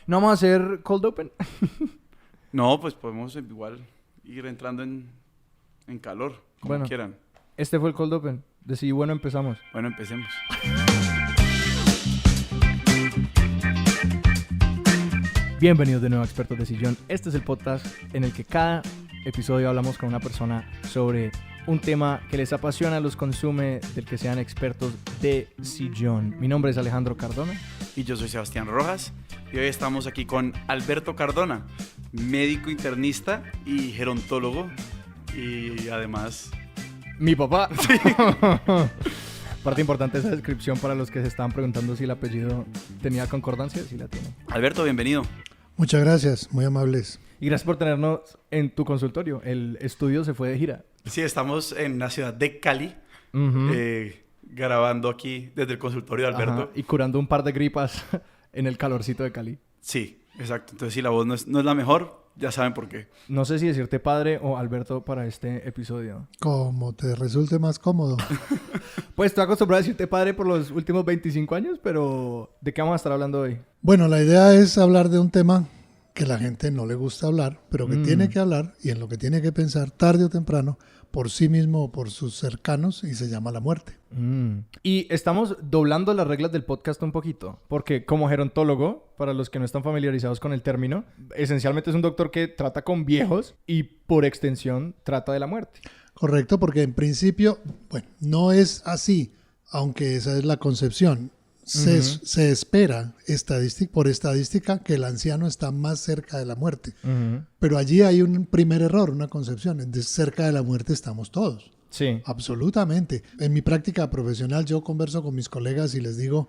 ¿No vamos a hacer cold open? No, pues podemos igual ir entrando en calor, como Bueno. quieran. Este fue el cold open. Decidí, bueno, empezamos. Bueno, empecemos. Bienvenidos de nuevo a Expertos de Sillón. Este es el podcast en el que cada episodio hablamos con una persona sobre un tema que les apasiona, los consume, del que sean expertos de sillón. Mi nombre es Alejandro Cardona. Y yo soy Sebastián Rojas. Y hoy estamos aquí con Alberto Cardona, médico internista y gerontólogo. Y además... Mi papá. Parte importante de esa descripción para los que se estaban preguntando si el apellido tenía concordancia. Sí la tiene. Alberto, bienvenido. Muchas gracias, muy amables. Y gracias por tenernos en tu consultorio. El estudio se fue de gira. Sí, estamos en la ciudad de Cali, grabando aquí desde el consultorio de Alberto. Ajá, y curando un par de gripas en el calorcito de Cali. Sí, exacto. Entonces, si la voz no es la mejor, ya saben por qué. No sé si decirte padre o Alberto para este episodio. Como te resulte más cómodo. Pues estoy acostumbrado a decirte padre por los últimos 25 años, pero ¿de qué vamos a estar hablando hoy? Bueno, la idea es hablar de un tema que la gente no le gusta hablar, pero que tiene que hablar y en lo que tiene que pensar tarde o temprano por sí mismo o por sus cercanos, y se llama la muerte. Y estamos doblando las reglas del podcast un poquito, porque como gerontólogo, para los que no están familiarizados con el término, esencialmente es un doctor que trata con viejos y por extensión trata de la muerte. Correcto, porque en principio, bueno, no es así, aunque esa es la concepción. Se espera por estadística que el anciano está más cerca de la muerte. Pero allí hay un primer error, una concepción. Cerca de la muerte estamos todos. Sí. Absolutamente. En mi práctica profesional yo converso con mis colegas y les digo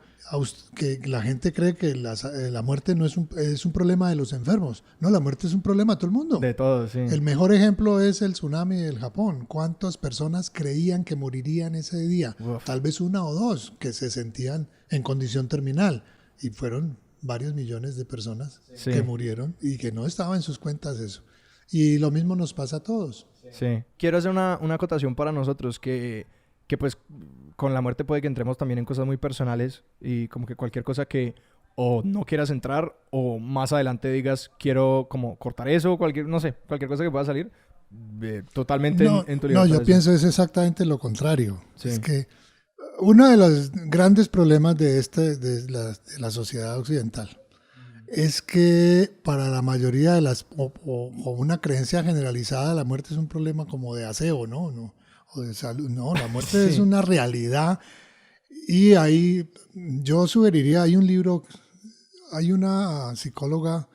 que la gente cree que la muerte no es un problema de los enfermos. No, la muerte es un problema de todo el mundo. De todos, sí. El mejor ejemplo es el tsunami del Japón. ¿Cuántas personas creían que morirían ese día? Uf. Tal vez una o dos que se sentían en condición terminal. Y fueron varios millones de personas que murieron y que no estaba en sus cuentas eso. Y lo mismo nos pasa a todos. Sí. Quiero hacer una acotación para nosotros que pues con la muerte puede que entremos también en cosas muy personales y como que cualquier cosa que o no quieras entrar o más adelante digas quiero como cortar eso, cualquier cosa que pueda salir, totalmente en tu libertad. No, yo pienso es exactamente lo contrario. Sí. Es que uno de los grandes problemas de la sociedad occidental es que para la mayoría de o una creencia generalizada, la muerte es un problema como de aseo, ¿no? O de salud. No, la muerte es una realidad. Y ahí yo sugeriría, hay un libro, hay una psicóloga,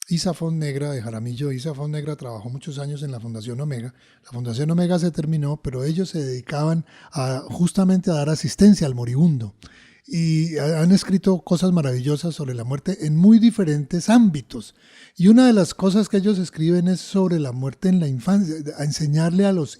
Isa Fonnegra, de Jaramillo. Isa Fonnegra trabajó muchos años en la Fundación Omega. La Fundación Omega se terminó, pero ellos se dedicaban justamente a dar asistencia al moribundo. Y han escrito cosas maravillosas sobre la muerte en muy diferentes ámbitos. Y una de las cosas que ellos escriben es sobre la muerte en la infancia, a enseñarle a los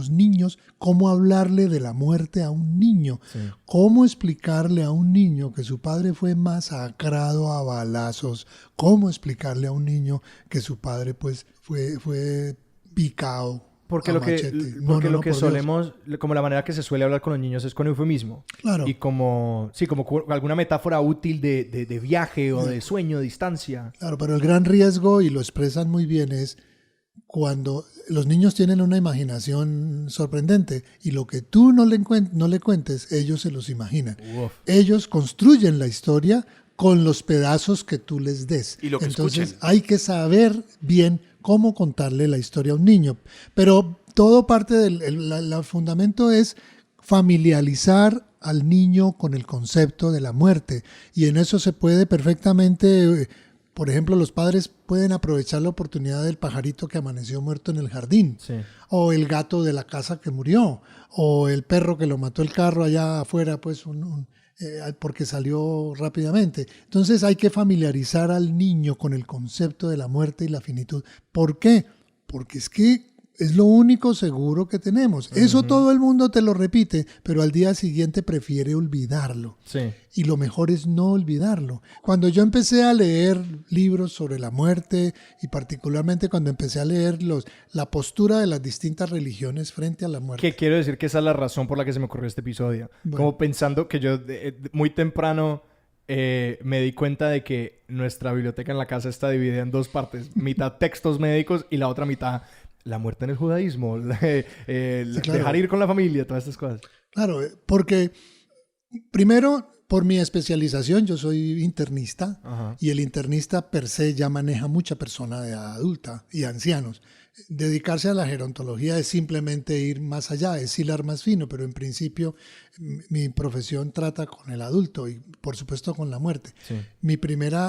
niños cómo hablarle de la muerte a un niño, cómo explicarle a un niño que su padre fue masacrado a balazos, cómo explicarle a un niño que su padre pues fue picado. Porque lo que solemos, como la manera que se suele hablar con los niños es con eufemismo. Claro. Y como alguna metáfora útil de viaje o de sueño, distancia. Claro, pero el gran riesgo, y lo expresan muy bien, es cuando los niños tienen una imaginación sorprendente y lo que tú no le cuentes, ellos se los imaginan. Uf. Ellos construyen la historia con los pedazos que tú les des. Y lo que Entonces escuchen. hay que saber bien cómo contarle la historia a un niño. Pero todo parte del fundamento es familiarizar al niño con el concepto de la muerte. Y en eso se puede perfectamente, por ejemplo, los padres pueden aprovechar la oportunidad del pajarito que amaneció muerto en el jardín. Sí. O el gato de la casa que murió. O el perro que lo mató el carro allá afuera, pues porque salió rápidamente. Entonces hay que familiarizar al niño con el concepto de la muerte y la finitud. ¿Por qué? Porque es que es lo único seguro que tenemos. Eso todo el mundo te lo repite, pero al día siguiente prefiere olvidarlo. Sí. Y lo mejor es no olvidarlo. Cuando yo empecé a leer libros sobre la muerte, y particularmente cuando empecé a leer la postura de las distintas religiones frente a la muerte. Que quiero decir que esa es la razón por la que se me ocurrió este episodio. Bueno. Como pensando que yo muy temprano me di cuenta de que nuestra biblioteca en la casa está dividida en dos partes. Mitad textos médicos y la otra mitad la muerte en el judaísmo, Sí, claro. dejar ir con la familia, todas estas cosas. Claro, porque primero, por mi especialización, yo soy internista. Ajá. Y el internista per se ya maneja mucha persona de edad adulta y ancianos. Dedicarse a la gerontología es simplemente ir más allá, es hilar más fino, pero en principio mi profesión trata con el adulto y por supuesto con la muerte. Sí.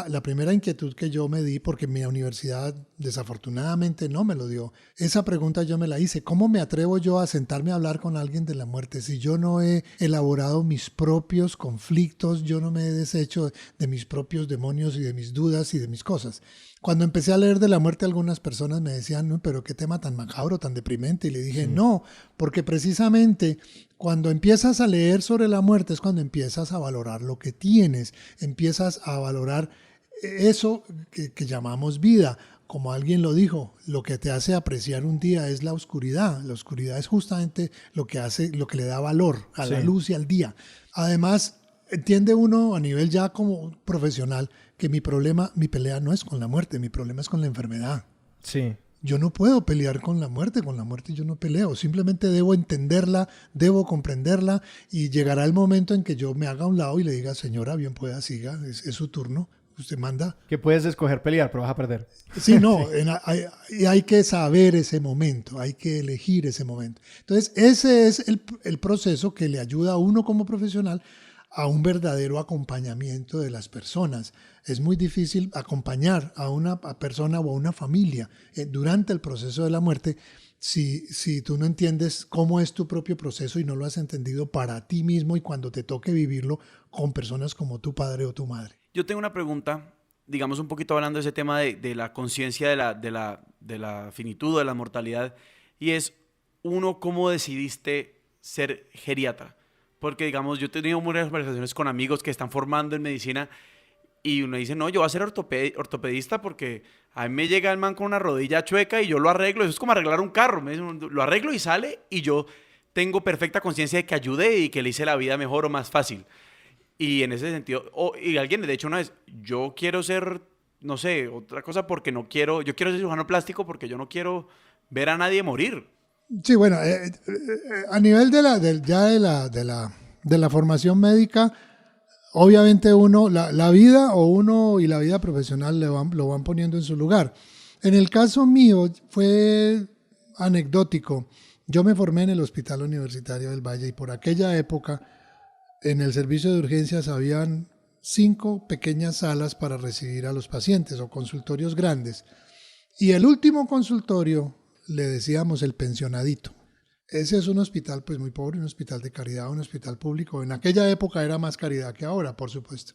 La primera inquietud que yo me di, porque mi universidad desafortunadamente no me lo dio, esa pregunta yo me la hice: ¿cómo me atrevo yo a sentarme a hablar con alguien de la muerte si yo no he elaborado mis propios conflictos, yo no me he deshecho de mis propios demonios y de mis dudas y de mis cosas? Cuando empecé a leer de la muerte, algunas personas me decían: no, pero qué tema tan macabro, tan deprimente. Y le dije: no, porque precisamente cuando empiezas a leer sobre la muerte es cuando empiezas a valorar lo que tienes, empiezas a valorar eso que llamamos vida. Como alguien lo dijo, lo que te hace apreciar un día es la oscuridad. La oscuridad es justamente lo que le da valor a la luz y al día. Además, entiende uno a nivel ya como profesional que mi pelea no es con la muerte, mi problema es con la enfermedad. Sí. Yo no puedo pelear con la muerte yo no peleo, simplemente debo entenderla, debo comprenderla y llegará el momento en que yo me haga a un lado y le diga: señora, bien pueda, siga, es su turno, usted manda. Que puedes escoger pelear, pero vas a perder. Sí, no, hay que saber ese momento, hay que elegir ese momento. Entonces, ese es el proceso que le ayuda a uno como profesional a un verdadero acompañamiento de las personas. Es muy difícil acompañar a una persona o a una familia durante el proceso de la muerte si tú no entiendes cómo es tu propio proceso y no lo has entendido para ti mismo y cuando te toque vivirlo con personas como tu padre o tu madre. Yo tengo una pregunta, digamos un poquito hablando de ese tema de la conciencia de la finitud, de la mortalidad, y es uno, ¿cómo decidiste ser geriatra? Porque, digamos, yo he tenido muchas conversaciones con amigos que están formando en medicina y uno dice: no, yo voy a ser ortopedista porque a mí me llega el man con una rodilla chueca y yo lo arreglo. Eso es como arreglar un carro. Lo arreglo y sale, y yo tengo perfecta conciencia de que ayudé y que le hice la vida mejor o más fácil. Y en ese sentido, y alguien de hecho una vez: yo quiero ser, no sé, otra cosa porque no quiero, yo quiero ser cirujano plástico porque yo no quiero ver a nadie morir. Sí, bueno, a nivel de la formación médica, obviamente uno, la vida o uno y la vida profesional lo van poniendo en su lugar. En el caso mío fue anecdótico. Yo me formé en el Hospital Universitario del Valle y por aquella época en el servicio de urgencias habían 5 pequeñas salas para recibir a los pacientes o consultorios grandes. Y el último consultorio le decíamos el pensionadito. Ese es un hospital pues muy pobre, un hospital de caridad, un hospital público. En aquella época era más caridad que ahora, por supuesto.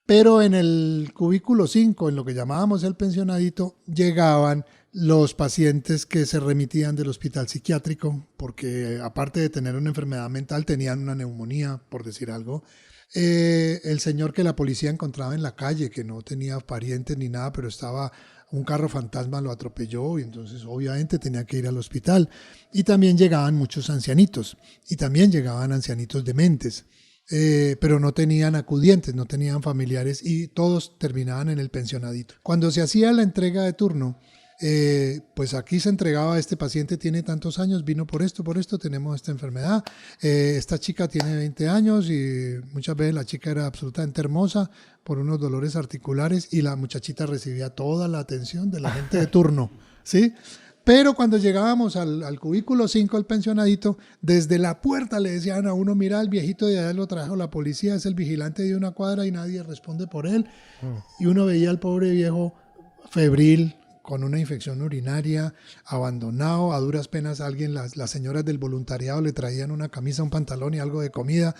Pero en el cubículo 5, en lo que llamábamos el pensionadito, llegaban los pacientes que se remitían del hospital psiquiátrico, porque aparte de tener una enfermedad mental, tenían una neumonía, por decir algo. El señor que la policía encontraba en la calle, que no tenía parientes ni nada, pero estaba... un carro fantasma lo atropelló y entonces obviamente tenía que ir al hospital. Y también llegaban muchos ancianitos y también llegaban ancianitos dementes, pero no tenían acudientes, no tenían familiares y todos terminaban en el pensionadito. Cuando se hacía la entrega de turno, pues aquí se entregaba: este paciente tiene tantos años, vino por esto, tenemos esta enfermedad, esta chica tiene 20 años y muchas veces la chica era absolutamente hermosa por unos dolores articulares y la muchachita recibía toda la atención de la gente de turno, ¿sí? Pero cuando llegábamos al cubículo 5, el pensionadito, desde la puerta le decían a uno: mira, el viejito de allá lo trajo la policía, es el vigilante de una cuadra y nadie responde por él. Y uno veía al pobre viejo febril, con una infección urinaria, abandonado, a duras penas las señoras del voluntariado le traían una camisa, un pantalón y algo de comida.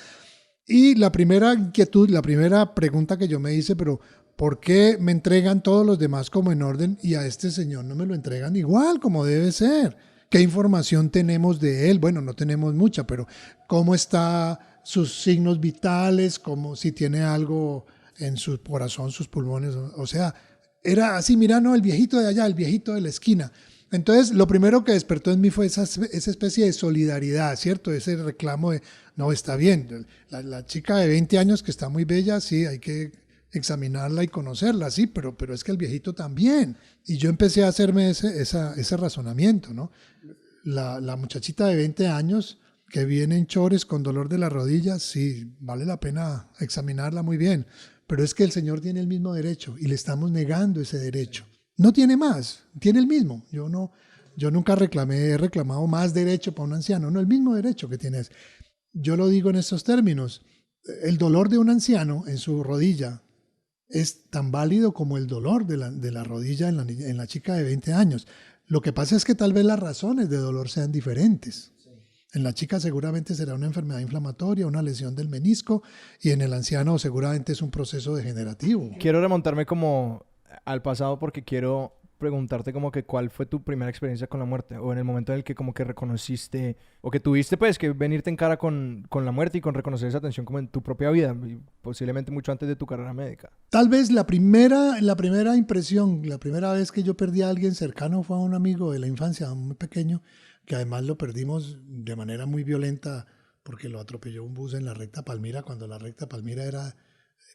Y la primera inquietud, la primera pregunta que yo me hice: pero ¿por qué me entregan todos los demás como en orden y a este señor no me lo entregan igual, como debe ser? ¿Qué información tenemos de él? Bueno, no tenemos mucha, pero ¿cómo están sus signos vitales? ¿Cómo, si tiene algo en su corazón, sus pulmones? O sea, era así: mira, no, el viejito de allá, el viejito de la esquina. Entonces, lo primero que despertó en mí fue esa especie de solidaridad, ¿cierto? Ese reclamo de: no, está bien, la chica de 20 años que está muy bella, sí, hay que examinarla y conocerla, sí, pero es que el viejito también. Y yo empecé a hacerme ese razonamiento, ¿no? La muchachita de 20 años que viene en chores con dolor de las rodillas, sí, vale la pena examinarla muy bien, pero es que el señor tiene el mismo derecho y le estamos negando ese derecho. No tiene más, tiene el mismo. Yo nunca he reclamado más derecho para un anciano, no, el mismo derecho que tienes. Yo lo digo en estos términos, el dolor de un anciano en su rodilla es tan válido como el dolor de la rodilla en la chica de 20 años. Lo que pasa es que tal vez las razones de dolor sean diferentes. En la chica seguramente será una enfermedad inflamatoria, una lesión del menisco, y en el anciano seguramente es un proceso degenerativo. Quiero remontarme como al pasado porque quiero preguntarte como que cuál fue tu primera experiencia con la muerte, o en el momento en el que como que reconociste o que tuviste pues que venirte en cara con la muerte y con reconocer esa tensión como en tu propia vida, y posiblemente mucho antes de tu carrera médica. Tal vez la primera impresión, la primera vez que yo perdí a alguien cercano fue a un amigo de la infancia, muy pequeño, que además lo perdimos de manera muy violenta porque lo atropelló un bus en la recta Palmira, cuando la recta Palmira era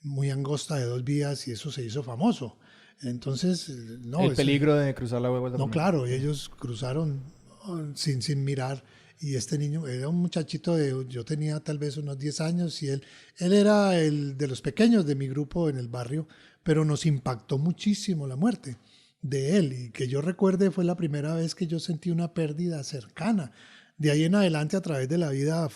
muy angosta de 2 vías y eso se hizo famoso. Entonces, no. El peligro de cruzar la hueva. No, claro, ellos cruzaron sin mirar. Y este niño era un muchachito yo tenía tal vez unos 10 años y él era el de los pequeños de mi grupo en el barrio, pero nos impactó muchísimo la muerte de él. Y que yo recuerde fue la primera vez que yo sentí una pérdida cercana. De ahí en adelante, a través de la vida,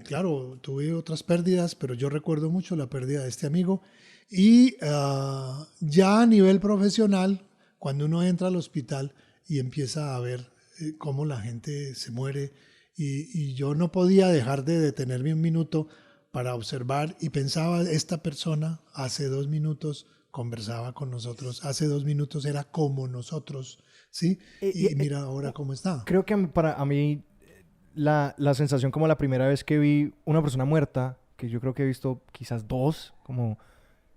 claro, tuve otras pérdidas, pero yo recuerdo mucho la pérdida de este amigo. Y ya a nivel profesional, cuando uno entra al hospital y empieza a ver cómo la gente se muere, y yo no podía dejar de detenerme un minuto para observar y pensaba, esta persona hace 2 minutos conversaba con nosotros, hace 2 minutos era como nosotros, ¿sí? Y mira ahora cómo está. Creo que para mí la sensación como la primera vez que vi una persona muerta, que yo creo que he visto quizás 2, como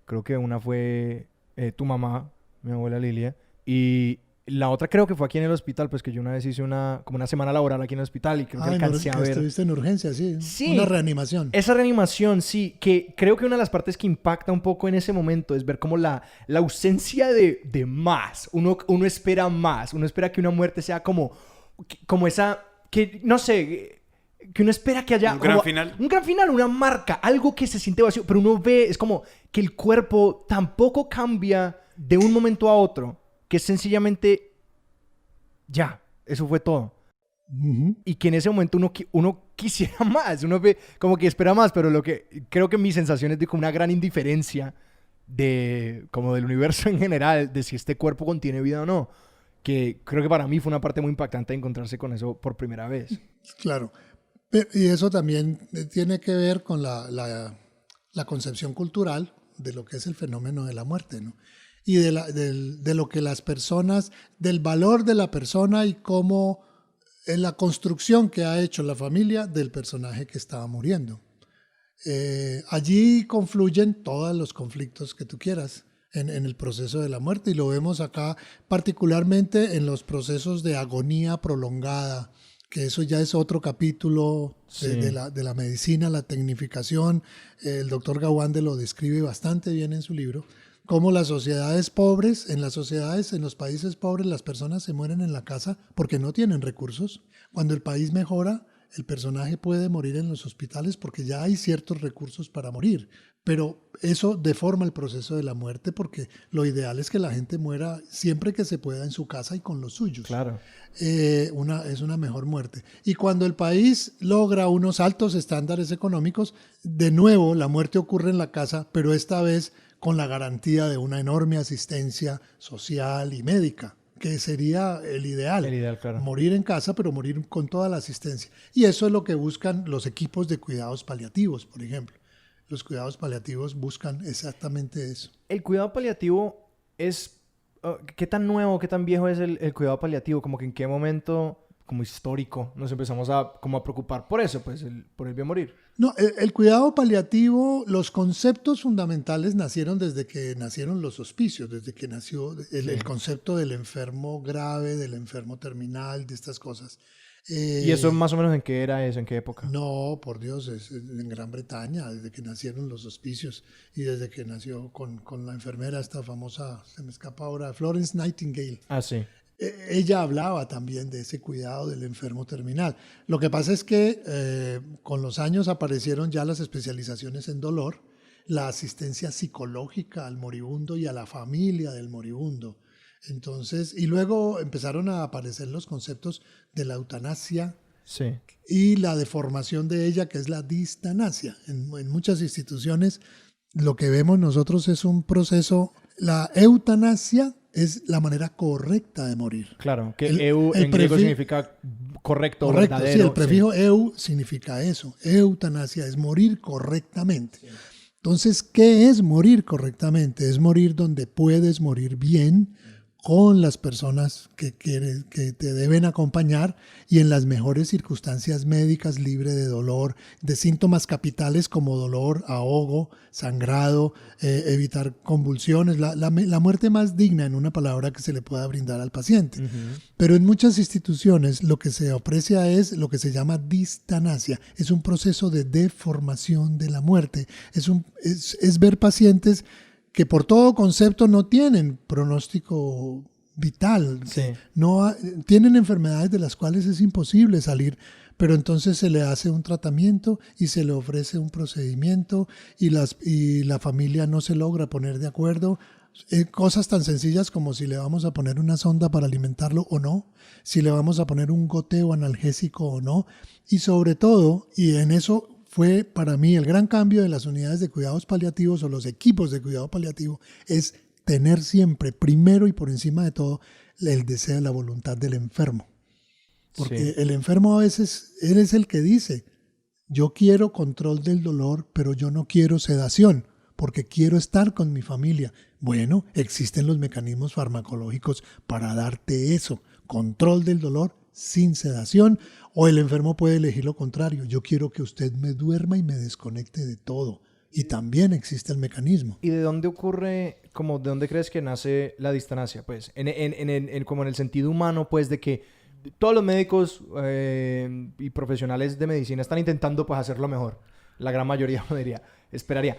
creo que una fue tu mamá, mi abuela Lilia, y la otra creo que fue aquí en el hospital, pues que yo una vez hice como una semana laboral aquí en el hospital y creo que alcancé a ver. Estuviste en urgencia, sí. Sí. Una reanimación. Esa reanimación, sí, que creo que una de las partes que impacta un poco en ese momento es ver como la ausencia de más. Uno espera más, uno espera que una muerte sea como esa, que no sé, que uno espera que haya... Un gran final. Un gran final, una marca, algo que se siente vacío, pero uno ve, es como que el cuerpo tampoco cambia de un momento a otro, que es sencillamente ya, eso fue todo. Uh-huh. Y que en ese momento uno quisiera más, uno ve como que espera más, pero lo que creo que mi sensación es de como una gran indiferencia como del universo en general, de si este cuerpo contiene vida o no, que creo que para mí fue una parte muy impactante de encontrarse con eso por primera vez. Claro, y eso también tiene que ver con la concepción cultural de lo que es el fenómeno de la muerte, ¿no? Y de lo que las personas, del valor de la persona y cómo en la construcción que ha hecho la familia del personaje que estaba muriendo. Allí confluyen todos los conflictos que tú quieras en el proceso de la muerte, y lo vemos acá particularmente en los procesos de agonía prolongada, que eso ya es otro capítulo de la medicina, la tecnificación. El doctor Gawande lo describe bastante bien en su libro. Cómo las sociedades pobres, en los países pobres, las personas se mueren en la casa porque no tienen recursos. Cuando el país mejora, el personaje puede morir en los hospitales porque ya hay ciertos recursos para morir. Pero eso deforma el proceso de la muerte, porque lo ideal es que la gente muera siempre que se pueda en su casa y con los suyos. Claro. Es una mejor muerte. Y cuando el país logra unos altos estándares económicos, de nuevo la muerte ocurre en la casa, pero esta vez con la garantía de una enorme asistencia social y médica, que sería el ideal. El ideal, claro. Morir en casa, pero morir con toda la asistencia. Y eso es lo que buscan los equipos de cuidados paliativos, por ejemplo. Los cuidados paliativos buscan exactamente eso. El cuidado paliativo es... ¿qué tan nuevo, qué tan viejo es el cuidado paliativo? Como que en qué momento, como histórico, nos empezamos a preocupar por eso, pues, por el bien morir. No, el cuidado paliativo, los conceptos fundamentales nacieron desde que nacieron los hospicios, desde que nació el concepto del enfermo grave, del enfermo terminal, de estas cosas. ¿Y eso más o menos en qué era eso? ¿En qué época? No, por Dios, es en Gran Bretaña, desde que nacieron los hospicios y desde que nació con la enfermera esta famosa, se me escapa ahora, Florence Nightingale. Ah, sí. Ella hablaba también de ese cuidado del enfermo terminal. Lo que pasa es que con los años aparecieron ya las especializaciones en dolor, la asistencia psicológica al moribundo y a la familia del moribundo. Entonces, y luego empezaron a aparecer los conceptos de la eutanasia, Sí. y la deformación de ella, que es la distanasia. En muchas instituciones lo que vemos nosotros es un proceso, la eutanasia es la manera correcta de morir. Claro, que eu en griego significa correcto, correcto, verdadero. sí, el prefijo eu significa eso. Eutanasia es morir correctamente. Sí. Entonces, ¿qué es morir correctamente? Es morir donde puedes morir bien, con las personas que te deben acompañar y en las mejores circunstancias médicas, libre de dolor, de síntomas capitales como dolor, ahogo, sangrado, evitar convulsiones, la muerte más digna, en una palabra, que se le pueda brindar al paciente. Pero en muchas instituciones lo que se aprecia es lo que se llama distanasia, es un proceso de deformación de la muerte, es ver pacientes que por todo concepto no tienen pronóstico vital, sí. Tienen enfermedades de las cuales es imposible salir, pero entonces se le hace un tratamiento y se le ofrece un procedimiento y la familia no se logra poner de acuerdo. Cosas tan sencillas como si le vamos a poner una sonda para alimentarlo o no, si le vamos a poner un goteo analgésico o no, y sobre todo, y en eso fue para mí el gran cambio de las unidades de cuidados paliativos o los equipos de cuidado paliativo, es tener siempre, primero y por encima de todo, el deseo, la voluntad del enfermo. Porque el enfermo a veces, él es el que dice, yo quiero control del dolor, pero yo no quiero sedación, porque quiero estar con mi familia. Bueno, existen los mecanismos farmacológicos para darte eso, control del dolor sin sedación. O el enfermo puede elegir lo contrario. Yo quiero que usted me duerma y me desconecte de todo. Y también existe el mecanismo. ¿Y de dónde ocurre, como de dónde crees que nace la distanasia? Pues, como en el sentido humano, pues, de que todos los médicos y profesionales de medicina están intentando, pues, hacerlo mejor. La gran mayoría, esperaría.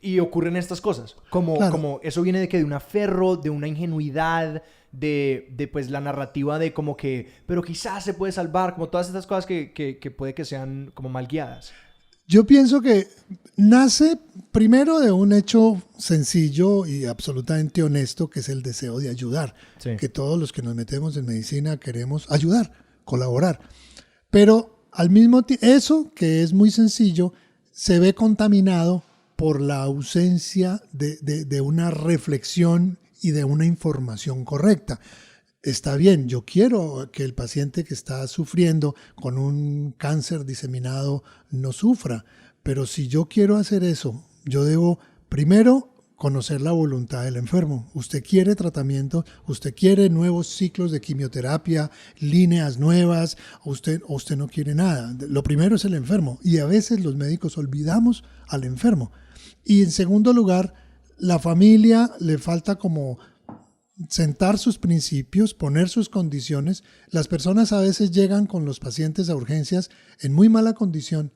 Y ocurren estas cosas. Como eso viene de que de un aferro, de una ingenuidad, de pues la narrativa de como que, pero quizás se puede salvar, como todas estas cosas que puede que sean como mal guiadas. Yo pienso que nace primero de un hecho sencillo y absolutamente honesto, que es el deseo de ayudar. Sí. Que todos los que nos metemos en medicina queremos ayudar, colaborar. Pero al mismo tiempo, eso que es muy sencillo, se ve contaminado por la ausencia de una reflexión y de una información correcta. Está bien, yo quiero que el paciente que está sufriendo con un cáncer diseminado no sufra, pero si yo quiero hacer eso, yo debo primero conocer la voluntad del enfermo. Usted quiere tratamiento, usted quiere nuevos ciclos de quimioterapia, líneas nuevas, o usted no quiere nada. Lo primero es el enfermo y a veces los médicos olvidamos al enfermo. Y en segundo lugar, la familia le falta como sentar sus principios, poner sus condiciones. Las personas a veces llegan con los pacientes a urgencias en muy mala condición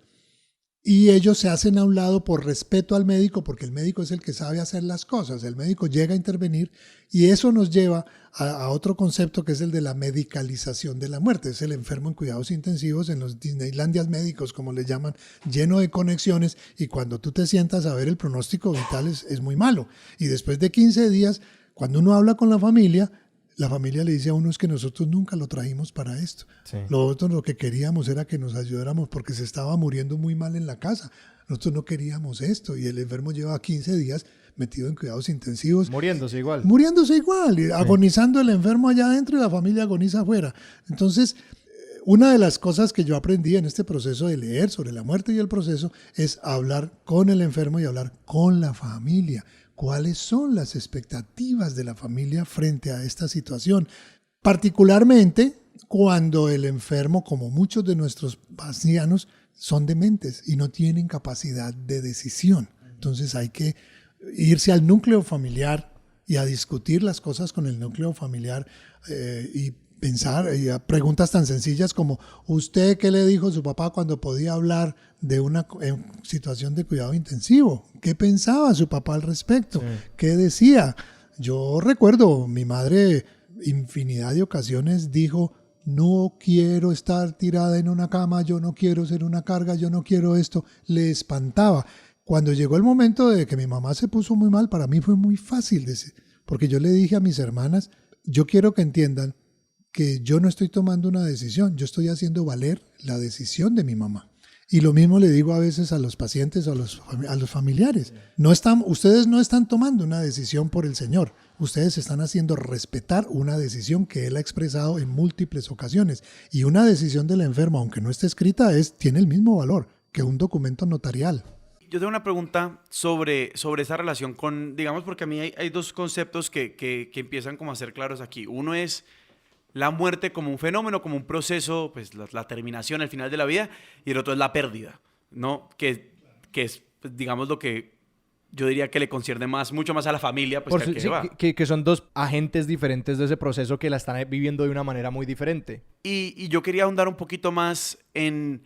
y ellos se hacen a un lado por respeto al médico, porque el médico es el que sabe hacer las cosas. El médico llega a intervenir y eso nos lleva a otro concepto, que es el de la medicalización de la muerte. Es el enfermo en cuidados intensivos, en los Disneylandias médicos, como le llaman, lleno de conexiones, y cuando tú te sientas a ver el pronóstico vital es muy malo. Y después de 15 días, cuando uno habla con la familia le dice a uno, es que nosotros nunca lo trajimos para esto. Sí. Nosotros lo que queríamos era que nos ayudáramos porque se estaba muriendo muy mal en la casa. Nosotros no queríamos esto. Y el enfermo lleva 15 días metido en cuidados intensivos. Muriéndose igual. Y agonizando el enfermo allá adentro y la familia agoniza afuera. Entonces, una de las cosas que yo aprendí en este proceso de leer sobre la muerte y el proceso es hablar con el enfermo y hablar con la familia. ¿Cuáles son las expectativas de la familia frente a esta situación? Particularmente cuando el enfermo, como muchos de nuestros ancianos, son dementes y no tienen capacidad de decisión. Entonces hay que irse al núcleo familiar y a discutir las cosas con el núcleo familiar y pensar, y a preguntas tan sencillas como, ¿usted qué le dijo a su papá cuando podía hablar de una situación de cuidado intensivo? ¿Qué pensaba su papá al respecto? Sí. ¿Qué decía? Yo recuerdo, mi madre infinidad de ocasiones dijo, no quiero estar tirada en una cama, yo no quiero ser una carga, yo no quiero esto. Le espantaba. Cuando llegó el momento de que mi mamá se puso muy mal, para mí fue muy fácil decir, porque yo le dije a mis hermanas, yo quiero que entiendan que yo no estoy tomando una decisión, yo estoy haciendo valer la decisión de mi mamá. Y lo mismo le digo a veces a los pacientes o a los familiares. Ustedes no están tomando una decisión por el Señor, ustedes están haciendo respetar una decisión que Él ha expresado en múltiples ocasiones. Y una decisión del enfermo, aunque no esté escrita, tiene el mismo valor que un documento notarial. Yo tengo una pregunta sobre esa relación con, digamos, porque a mí hay dos conceptos que empiezan como a ser claros aquí. Uno es la muerte como un fenómeno, como un proceso, pues la terminación al final de la vida, y el otro es la pérdida, ¿no? Que es, pues, digamos, lo que yo diría que le concierne mucho más a la familia, pues, que al que va. Que son dos agentes diferentes de ese proceso que la están viviendo de una manera muy diferente. Y yo quería ahondar un poquito más en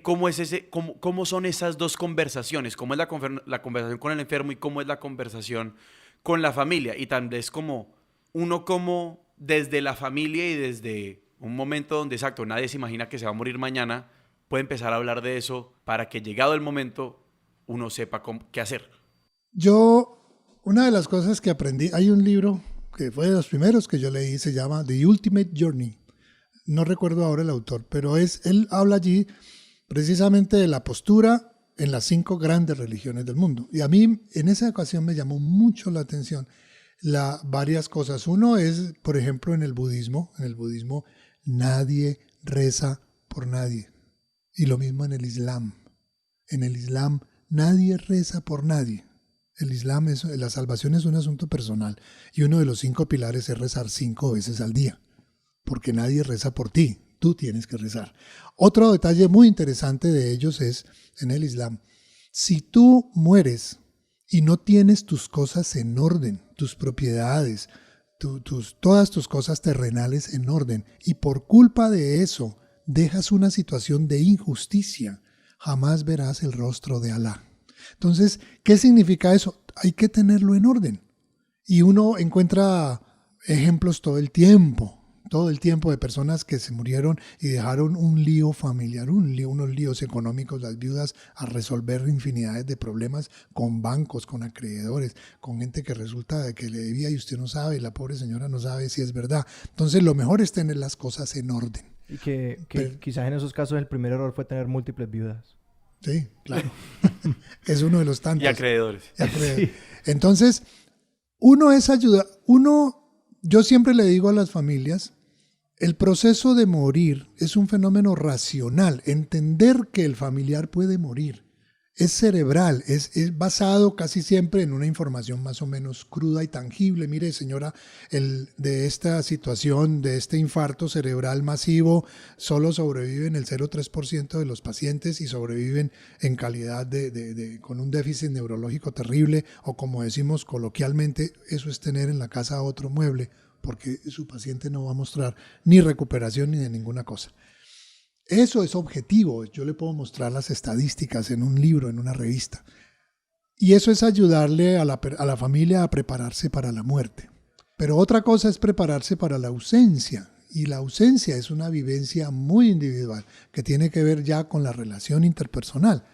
cómo es cómo son esas dos conversaciones, cómo es la conversación con el enfermo y cómo es la conversación con la familia. Y tal vez como desde la familia y desde un momento donde, exacto, nadie se imagina que se va a morir mañana, puede empezar a hablar de eso para que llegado el momento uno sepa qué hacer. Una de las cosas que aprendí, hay un libro que fue de los primeros que yo leí, se llama The Ultimate Journey. No recuerdo ahora el autor, pero él habla allí precisamente de la postura en las 5 grandes religiones del mundo. Y a mí en esa ocasión me llamó mucho la atención varias cosas. Uno es, por ejemplo, en el budismo nadie reza por nadie. Y lo mismo en el Islam. En el Islam nadie reza por nadie. El Islam la salvación es un asunto personal. Y uno de los 5 pilares es rezar 5 veces al día. Porque nadie reza por ti. Tú tienes que rezar. Otro detalle muy interesante de ellos es, en el Islam, si tú mueres y no tienes tus cosas en orden, tus propiedades, todas tus cosas terrenales en orden, y por culpa de eso dejas una situación de injusticia, jamás verás el rostro de Alá. Entonces, ¿qué significa eso? Hay que tenerlo en orden. Y uno encuentra ejemplos todo el tiempo de personas que se murieron y dejaron un lío familiar, unos líos económicos, las viudas, a resolver infinidades de problemas con bancos, con acreedores, con gente que resulta de que le debía y usted no sabe, y la pobre señora no sabe si es verdad. Entonces lo mejor es tener las cosas en orden. Y que quizás en esos casos el primer error fue tener múltiples viudas. Sí, claro. Es uno de los tantos. Y acreedores. Sí. Entonces, yo siempre le digo a las familias, el proceso de morir es un fenómeno racional. Entender que el familiar puede morir es cerebral, es basado casi siempre en una información más o menos cruda y tangible. Mire, señora, de esta situación, de este infarto cerebral masivo, solo sobreviven el 0,3% de los pacientes y sobreviven en calidad con un déficit neurológico terrible, o como decimos coloquialmente, eso es tener en la casa otro mueble, porque su paciente no va a mostrar ni recuperación ni de ninguna cosa. Eso es objetivo. Yo le puedo mostrar las estadísticas en un libro, en una revista. Y eso es ayudarle a la familia a prepararse para la muerte. Pero otra cosa es prepararse para la ausencia. Y la ausencia es una vivencia muy individual que tiene que ver ya con la relación interpersonal.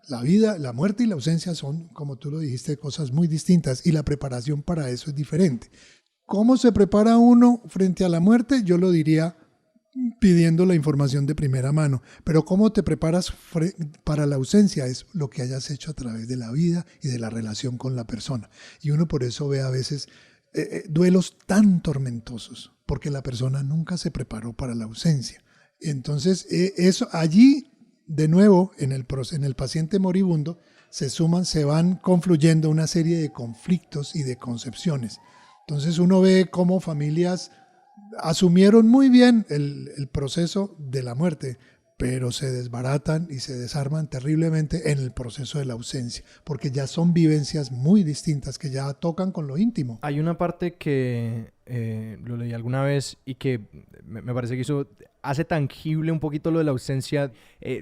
La vida, la muerte y la ausencia son, como tú lo dijiste, cosas muy distintas, y la preparación para eso es diferente. ¿Cómo se prepara uno frente a la muerte? Yo lo diría pidiendo la información de primera mano. Pero ¿cómo te preparas para la ausencia? Es lo que hayas hecho a través de la vida y de la relación con la persona. Y uno por eso ve a veces duelos tan tormentosos, porque la persona nunca se preparó para la ausencia. Entonces, eso allí, de nuevo, en el paciente moribundo, se van confluyendo una serie de conflictos y de concepciones. Entonces uno ve cómo familias asumieron muy bien el proceso de la muerte, pero se desbaratan y se desarman terriblemente en el proceso de la ausencia, porque ya son vivencias muy distintas que ya tocan con lo íntimo. Hay una parte que lo leí alguna vez y que me parece que eso hace tangible un poquito lo de la ausencia.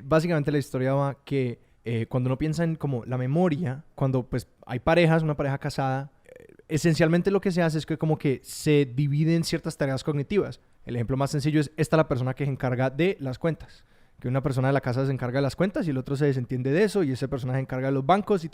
Básicamente la historia va que cuando uno piensa en como la memoria, cuando pues hay parejas, una pareja casada, esencialmente lo que se hace es que como que se dividen ciertas tareas cognitivas. El ejemplo más sencillo es esta la persona que se encarga de las cuentas. Que una persona de la casa se encarga de las cuentas y el otro se desentiende de eso y ese personaje se encarga de los bancos y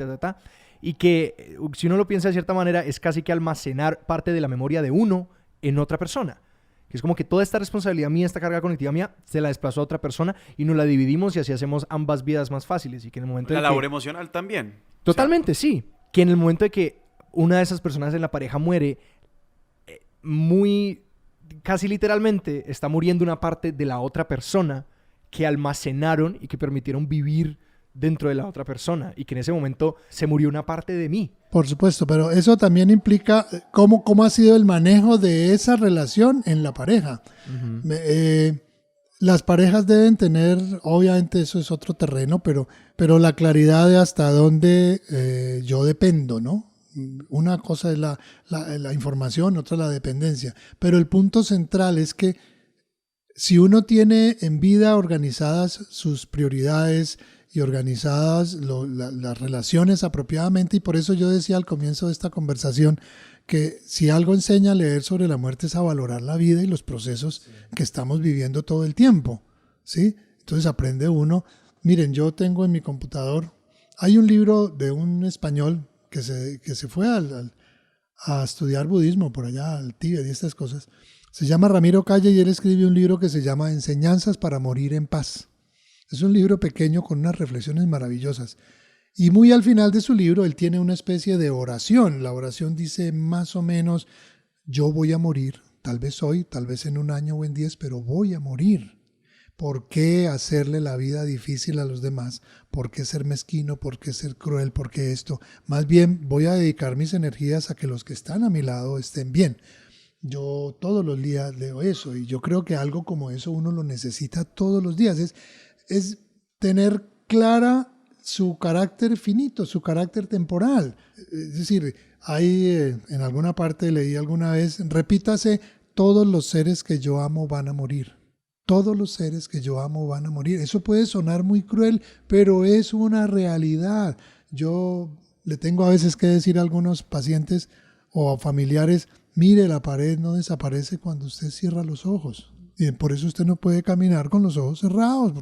Y que, si uno lo piensa de cierta manera, es casi que almacenar parte de la memoria de uno en otra persona. Que es como que toda esta responsabilidad mía, esta carga cognitiva mía, se la desplazó a otra persona y nos la dividimos y así hacemos ambas vidas más fáciles. Y que en el momento La de labor que... emocional también. Totalmente, sí. Que en el momento de que una de esas personas en la pareja muere, casi literalmente está muriendo una parte de la otra persona que almacenaron y que permitieron vivir dentro de la otra persona y que en ese momento se murió una parte de mí. Por supuesto, pero eso también implica cómo ha sido el manejo de esa relación en la pareja. Uh-huh. Las parejas deben tener, obviamente eso es otro terreno, pero la claridad de hasta dónde yo dependo, ¿no? Una cosa es la información, otra la dependencia. Pero el punto central es que si uno tiene en vida organizadas sus prioridades y organizadas las relaciones apropiadamente, y por eso yo decía al comienzo de esta conversación que si algo enseña a leer sobre la muerte es a valorar la vida y los procesos que estamos viviendo todo el tiempo, ¿sí? Entonces aprende uno. Miren, yo tengo en mi computador, hay un libro de un español que se fue a estudiar budismo por allá, al Tíbet y estas cosas. Se llama Ramiro Calle y él escribe un libro que se llama Enseñanzas para morir en paz. Es un libro pequeño con unas reflexiones maravillosas. Y muy al final de su libro él tiene una especie de oración. La oración dice más o menos, yo voy a morir, tal vez hoy, tal vez en un año o en 10, pero voy a morir. ¿Por qué hacerle la vida difícil a los demás? ¿Por qué ser mezquino? ¿Por qué ser cruel? ¿Por qué esto? Más bien voy a dedicar mis energías a que los que están a mi lado estén bien. Yo todos los días leo eso y yo creo que algo como eso uno lo necesita todos los días. Es tener clara su carácter finito, su carácter temporal. Es decir, en alguna parte leí alguna vez, repítase, todos los seres que yo amo van a morir. Todos los seres que yo amo van a morir. Eso puede sonar muy cruel, pero es una realidad. Yo le tengo a veces que decir a algunos pacientes o familiares, mire, la pared no desaparece cuando usted cierra los ojos. Y por eso usted no puede caminar con los ojos cerrados,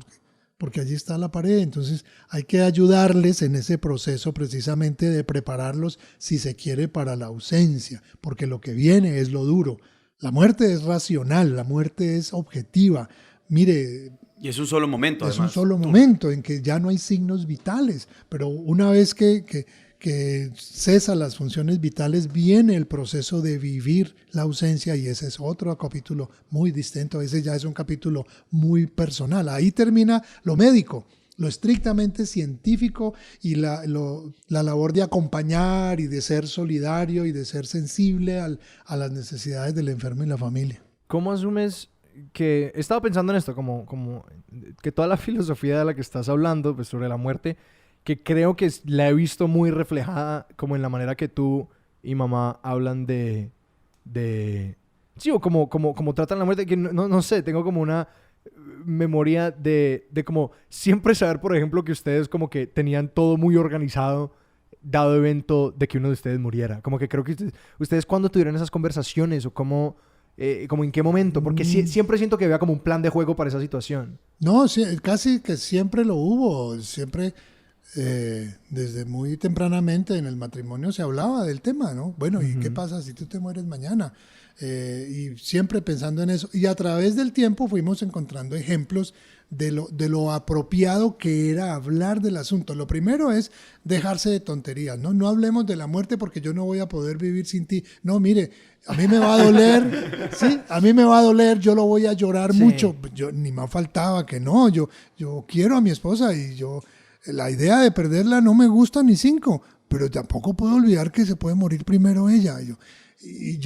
porque allí está la pared. Entonces hay que ayudarles en ese proceso precisamente de prepararlos, si se quiere, para la ausencia, porque lo que viene es lo duro. La muerte es racional, la muerte es objetiva. Mire... Y es un solo momento, es además. Un solo momento en que ya no hay signos vitales, pero una vez que cesan las funciones vitales, viene el proceso de vivir la ausencia y ese es otro capítulo muy distinto. Ese ya es un capítulo muy personal. Ahí termina lo médico, lo estrictamente científico y la labor de acompañar y de ser solidario y de ser sensible a las necesidades del enfermo y la familia. ¿Cómo asumes que... He estado pensando en esto, como que toda la filosofía de la que estás hablando, pues, sobre la muerte, que creo que la he visto muy reflejada como en la manera que tú y mamá hablan de sí, o como tratan la muerte, que no sé, tengo como una memoria de como siempre saber, por ejemplo, que ustedes como que tenían todo muy organizado dado evento de que uno de ustedes muriera. Como que creo que ustedes cuándo tuvieron esas conversaciones o como en qué momento, porque siempre siento que había como un plan de juego para esa situación. No, sí, casi que siempre lo hubo, siempre... desde muy tempranamente en el matrimonio se hablaba del tema, ¿no? Bueno, ¿y qué pasa si tú te mueres mañana? Y siempre pensando en eso. Y a través del tiempo fuimos encontrando ejemplos de lo apropiado que era hablar del asunto. Lo primero es dejarse de tonterías, ¿no? No hablemos de la muerte porque yo no voy a poder vivir sin ti. No, mire, a mí me va a doler, ¿sí? A mí me va a doler, yo lo voy a llorar mucho. Yo, ni más faltaba que no, yo quiero a mi esposa y la idea de perderla no me gusta ni 5, pero tampoco puedo olvidar que se puede morir primero ella. y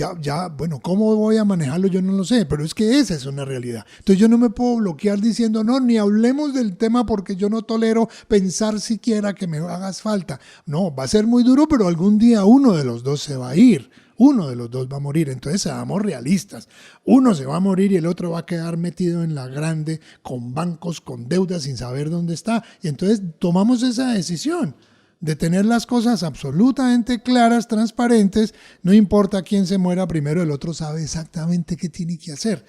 bueno, ¿cómo voy a manejarlo? Yo no lo sé, pero es que esa es una realidad. Entonces yo no me puedo bloquear diciendo, no, ni hablemos del tema porque yo no tolero pensar siquiera que me hagas falta. No, va a ser muy duro, pero algún día uno de los dos se va a ir. Uno de los dos va a morir, entonces seamos realistas. Uno se va a morir y el otro va a quedar metido en la grande con bancos, con deudas, sin saber dónde está. Y entonces tomamos esa decisión de tener las cosas absolutamente claras, transparentes. No importa quién se muera primero, el otro sabe exactamente qué tiene que hacer.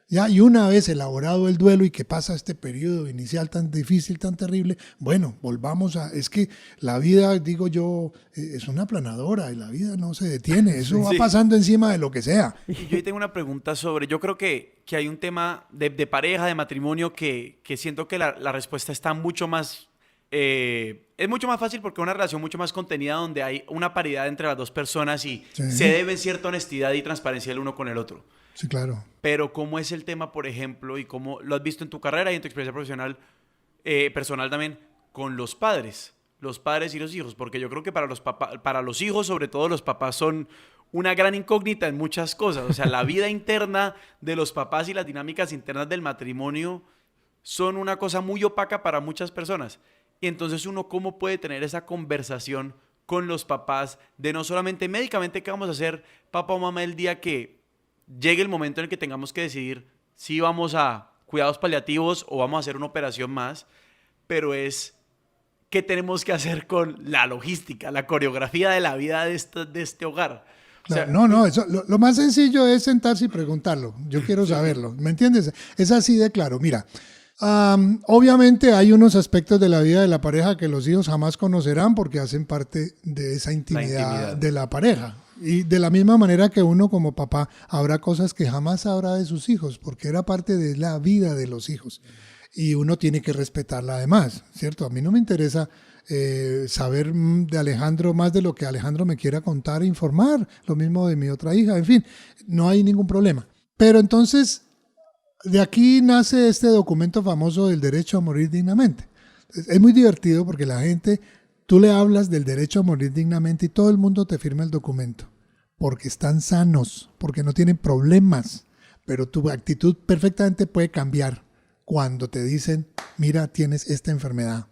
¿Ya? Y una vez elaborado el duelo y que pasa este periodo inicial tan difícil, tan terrible, bueno, volvamos a... Es que la vida, digo yo, es una aplanadora y la vida no se detiene. Eso va pasando encima de lo que sea. Y yo ahí tengo una pregunta sobre... Yo creo que hay un tema de pareja, de matrimonio, que siento que la respuesta está mucho más... es mucho más fácil porque es una relación mucho más contenida donde hay una paridad entre las dos personas y se debe cierta honestidad y transparencia el uno con el otro. Sí, claro. Pero ¿cómo es el tema, por ejemplo, y cómo lo has visto en tu carrera y en tu experiencia profesional, personal también, con los padres y los hijos? Porque yo creo que para los hijos, sobre todo, los papás son una gran incógnita en muchas cosas. O sea, la vida interna de los papás y las dinámicas internas del matrimonio son una cosa muy opaca para muchas personas. Y entonces uno, ¿cómo puede tener esa conversación con los papás de no solamente médicamente qué vamos a hacer papá o mamá el día que llegue el momento en el que tengamos que decidir si vamos a cuidados paliativos o vamos a hacer una operación más, pero es qué tenemos que hacer con la logística, la coreografía de la vida de este hogar? O sea, no, eso, lo más sencillo es sentarse y preguntarlo. Yo quiero saberlo, ¿me entiendes? Es así de claro. Mira, obviamente hay unos aspectos de la vida de la pareja que los hijos jamás conocerán porque hacen parte de esa intimidad de la pareja. Y de la misma manera que uno como papá habrá cosas que jamás sabrá de sus hijos, porque era parte de la vida de los hijos. Y uno tiene que respetarla además, ¿cierto? A mí no me interesa saber de Alejandro más de lo que Alejandro me quiera contar e informar. Lo mismo de mi otra hija, en fin, no hay ningún problema. Pero entonces, de aquí nace este documento famoso del derecho a morir dignamente. Es muy divertido porque la gente... Tú le hablas del derecho a morir dignamente y todo el mundo te firma el documento, porque están sanos, porque no tienen problemas, pero tu actitud perfectamente puede cambiar cuando te dicen, mira, tienes esta enfermedad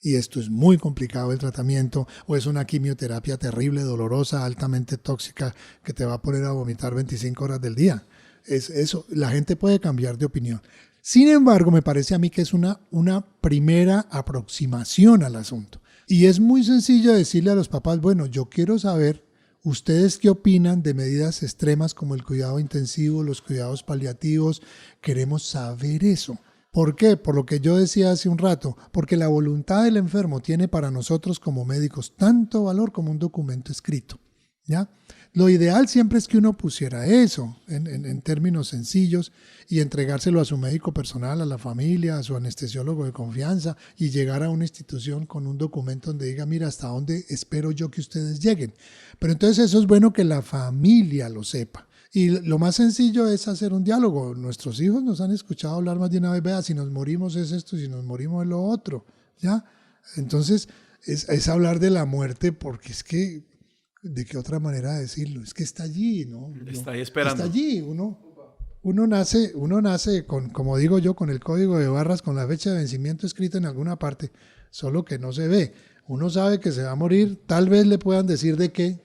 y esto es muy complicado el tratamiento, o es una quimioterapia terrible, dolorosa, altamente tóxica, que te va a poner a vomitar 25 horas del día. Es eso, la gente puede cambiar de opinión. Sin embargo, me parece a mí que es una primera aproximación al asunto. Y es muy sencillo decirle a los papás, bueno, yo quiero saber, ¿ustedes qué opinan de medidas extremas como el cuidado intensivo, los cuidados paliativos? Queremos saber eso. ¿Por qué? Por lo que yo decía hace un rato, porque la voluntad del enfermo tiene para nosotros como médicos tanto valor como un documento escrito, ¿ya? Lo ideal siempre es que uno pusiera eso en términos sencillos y entregárselo a su médico personal, a la familia, a su anestesiólogo de confianza y llegar a una institución con un documento donde diga, mira, hasta dónde espero yo que ustedes lleguen. Pero entonces eso es bueno que la familia lo sepa. Y lo más sencillo es hacer un diálogo. Nuestros hijos nos han escuchado hablar más de una vez, vea, si nos morimos es esto, si nos morimos es lo otro, ¿ya? Entonces es hablar de la muerte porque es que... ¿De qué otra manera decirlo? Es que está allí, ¿no? Está ahí esperando. Está allí, uno nace con, como digo yo, con el código de barras, con la fecha de vencimiento escrita en alguna parte, solo que no se ve. Uno sabe que se va a morir, tal vez le puedan decir de qué,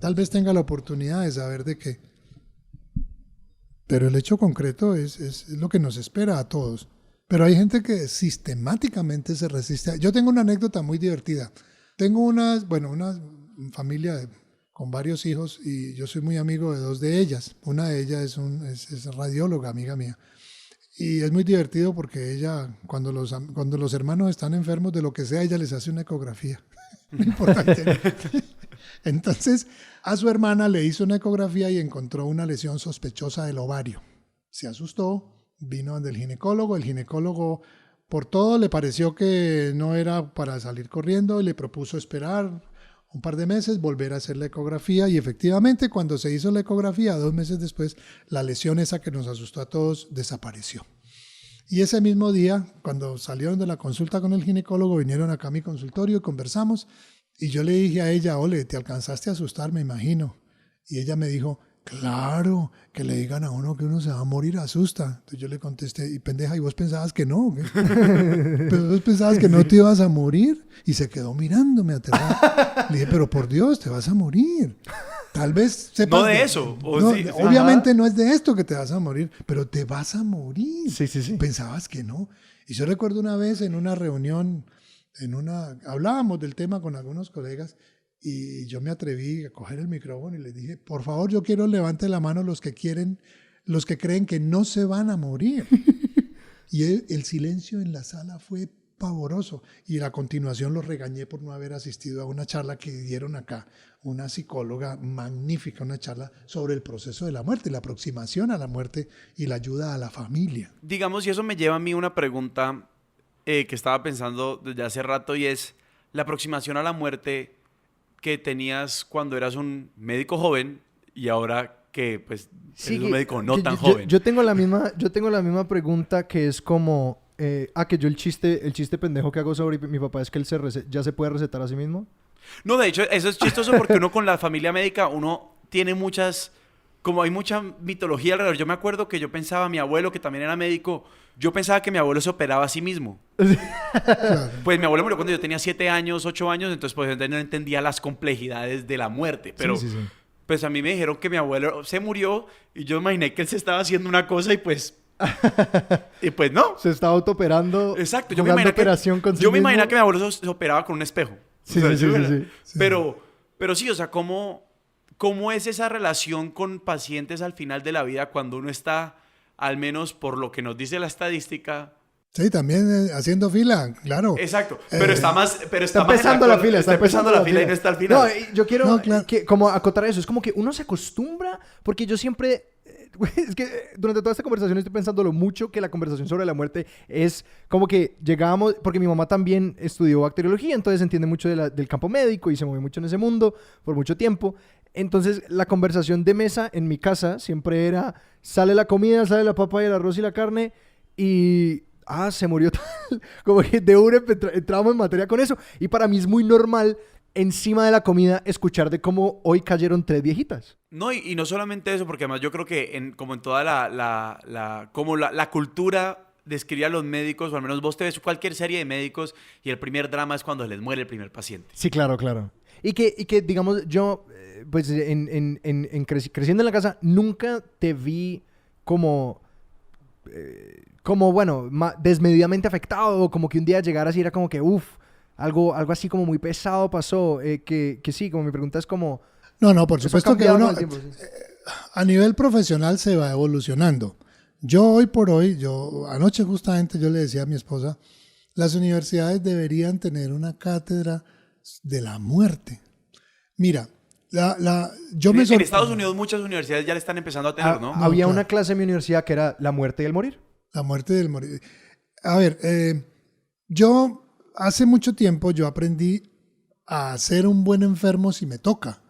tal vez tenga la oportunidad de saber de qué. Pero el hecho concreto es lo que nos espera a todos. Pero hay gente que sistemáticamente se resiste. Yo tengo una anécdota muy divertida. Tengo una familia con varios hijos y yo soy muy amigo de dos de ellas. Una de ellas es radióloga, amiga mía. Y es muy divertido porque ella, cuando los hermanos están enfermos de lo que sea, ella les hace una ecografía. Muy importante. Entonces, a su hermana le hizo una ecografía y encontró una lesión sospechosa del ovario. Se asustó, vino del ginecólogo. El ginecólogo, por todo, le pareció que no era para salir corriendo y le propuso esperar un par de meses, volver a hacer la ecografía y efectivamente cuando se hizo la ecografía, 2 meses después, la lesión esa que nos asustó a todos desapareció. Y ese mismo día, cuando salieron de la consulta con el ginecólogo, vinieron acá a mi consultorio y conversamos y yo le dije a ella, ole, te alcanzaste a asustar, me imagino. Y ella me dijo, claro, que le digan a uno que uno se va a morir asusta. Entonces yo le contesté, y pendeja, ¿y vos pensabas que no? ¿Pero vos pensabas que no te ibas a morir? Y se quedó mirándome aterrado. Le dije, pero por Dios, te vas a morir. Tal vez sepas... No de eso. No, Sí. obviamente no es de esto que te vas a morir, pero te vas a morir. Sí, sí, sí. Pensabas que no. Y yo recuerdo una vez en una reunión, hablábamos del tema con algunos colegas y yo me atreví a coger el micrófono y les dije, por favor, yo quiero levante la mano los que creen que no se van a morir. Y el silencio en la sala fue pavoroso. Y a continuación los regañé por no haber asistido a una charla que dieron acá, una psicóloga magnífica, una charla sobre el proceso de la muerte, la aproximación a la muerte y la ayuda a la familia. Digamos, y eso me lleva a mí una pregunta que estaba pensando desde hace rato y es la aproximación a la muerte que tenías cuando eras un médico joven y ahora que pues eres un médico no tan joven. Yo tengo la misma pregunta que es como que yo el chiste pendejo que hago sobre mi papá es que él ya se puede recetar a sí mismo. No, de hecho, eso es chistoso porque uno con la familia médica, uno tiene como hay mucha mitología alrededor. Yo me acuerdo que yo pensaba, mi abuelo, que también era médico, yo pensaba que mi abuelo se operaba a sí mismo. Claro. Pues mi abuelo murió cuando yo tenía 7 años, 8 años, entonces pues no entendía las complejidades de la muerte. Pero Sí. pues a mí me dijeron que mi abuelo se murió y yo imaginé que él se estaba haciendo una cosa y pues no. Se está autooperando. Exacto, yo me imaginé que mi abuelo se operaba con un espejo. Sí. Pero sí, o sea, ¿cómo es esa relación con pacientes al final de la vida cuando uno está, al menos por lo que nos dice la estadística? Sí, también haciendo fila, claro. Exacto, pero está empezando la fila, está empezando la fila y no está al final. No, yo quiero claro. como acotar eso. Es como que uno se acostumbra, porque yo siempre... Es que durante toda esta conversación estoy pensando lo mucho que la conversación sobre la muerte es como que llegábamos, porque mi mamá también estudió bacteriología, entonces entiende mucho del campo médico y se movió mucho en ese mundo por mucho tiempo. Entonces la conversación de mesa en mi casa siempre era, sale la comida, sale la papa y el arroz y la carne y... se murió tal. Como que de una entramos en materia con eso. Y para mí es muy normal, encima de la comida, escuchar de cómo hoy cayeron 3 viejitas. No, y no solamente eso, porque además yo creo que como en toda la cultura describe a los médicos, o al menos vos te ves cualquier serie de médicos, y el primer drama es cuando les muere el primer paciente. Sí, claro. Y que digamos, yo, pues, creciendo en la casa, nunca te vi como bueno, desmedidamente afectado, o como que un día llegaras y era como que, algo así como muy pesado pasó, que sí, como mi pregunta es como... No, por supuesto que uno, tiempo, sí. a nivel profesional se va evolucionando. Yo hoy por hoy, anoche justamente yo le decía a mi esposa, las universidades deberían tener una cátedra de la muerte. Mira, En Estados Unidos muchas universidades ya le están empezando a tener, ¿no? Había claro. una clase en mi universidad que era la muerte y el morir. La muerte del morir. A ver, yo hace mucho tiempo yo aprendí a ser un buen enfermo si me toca.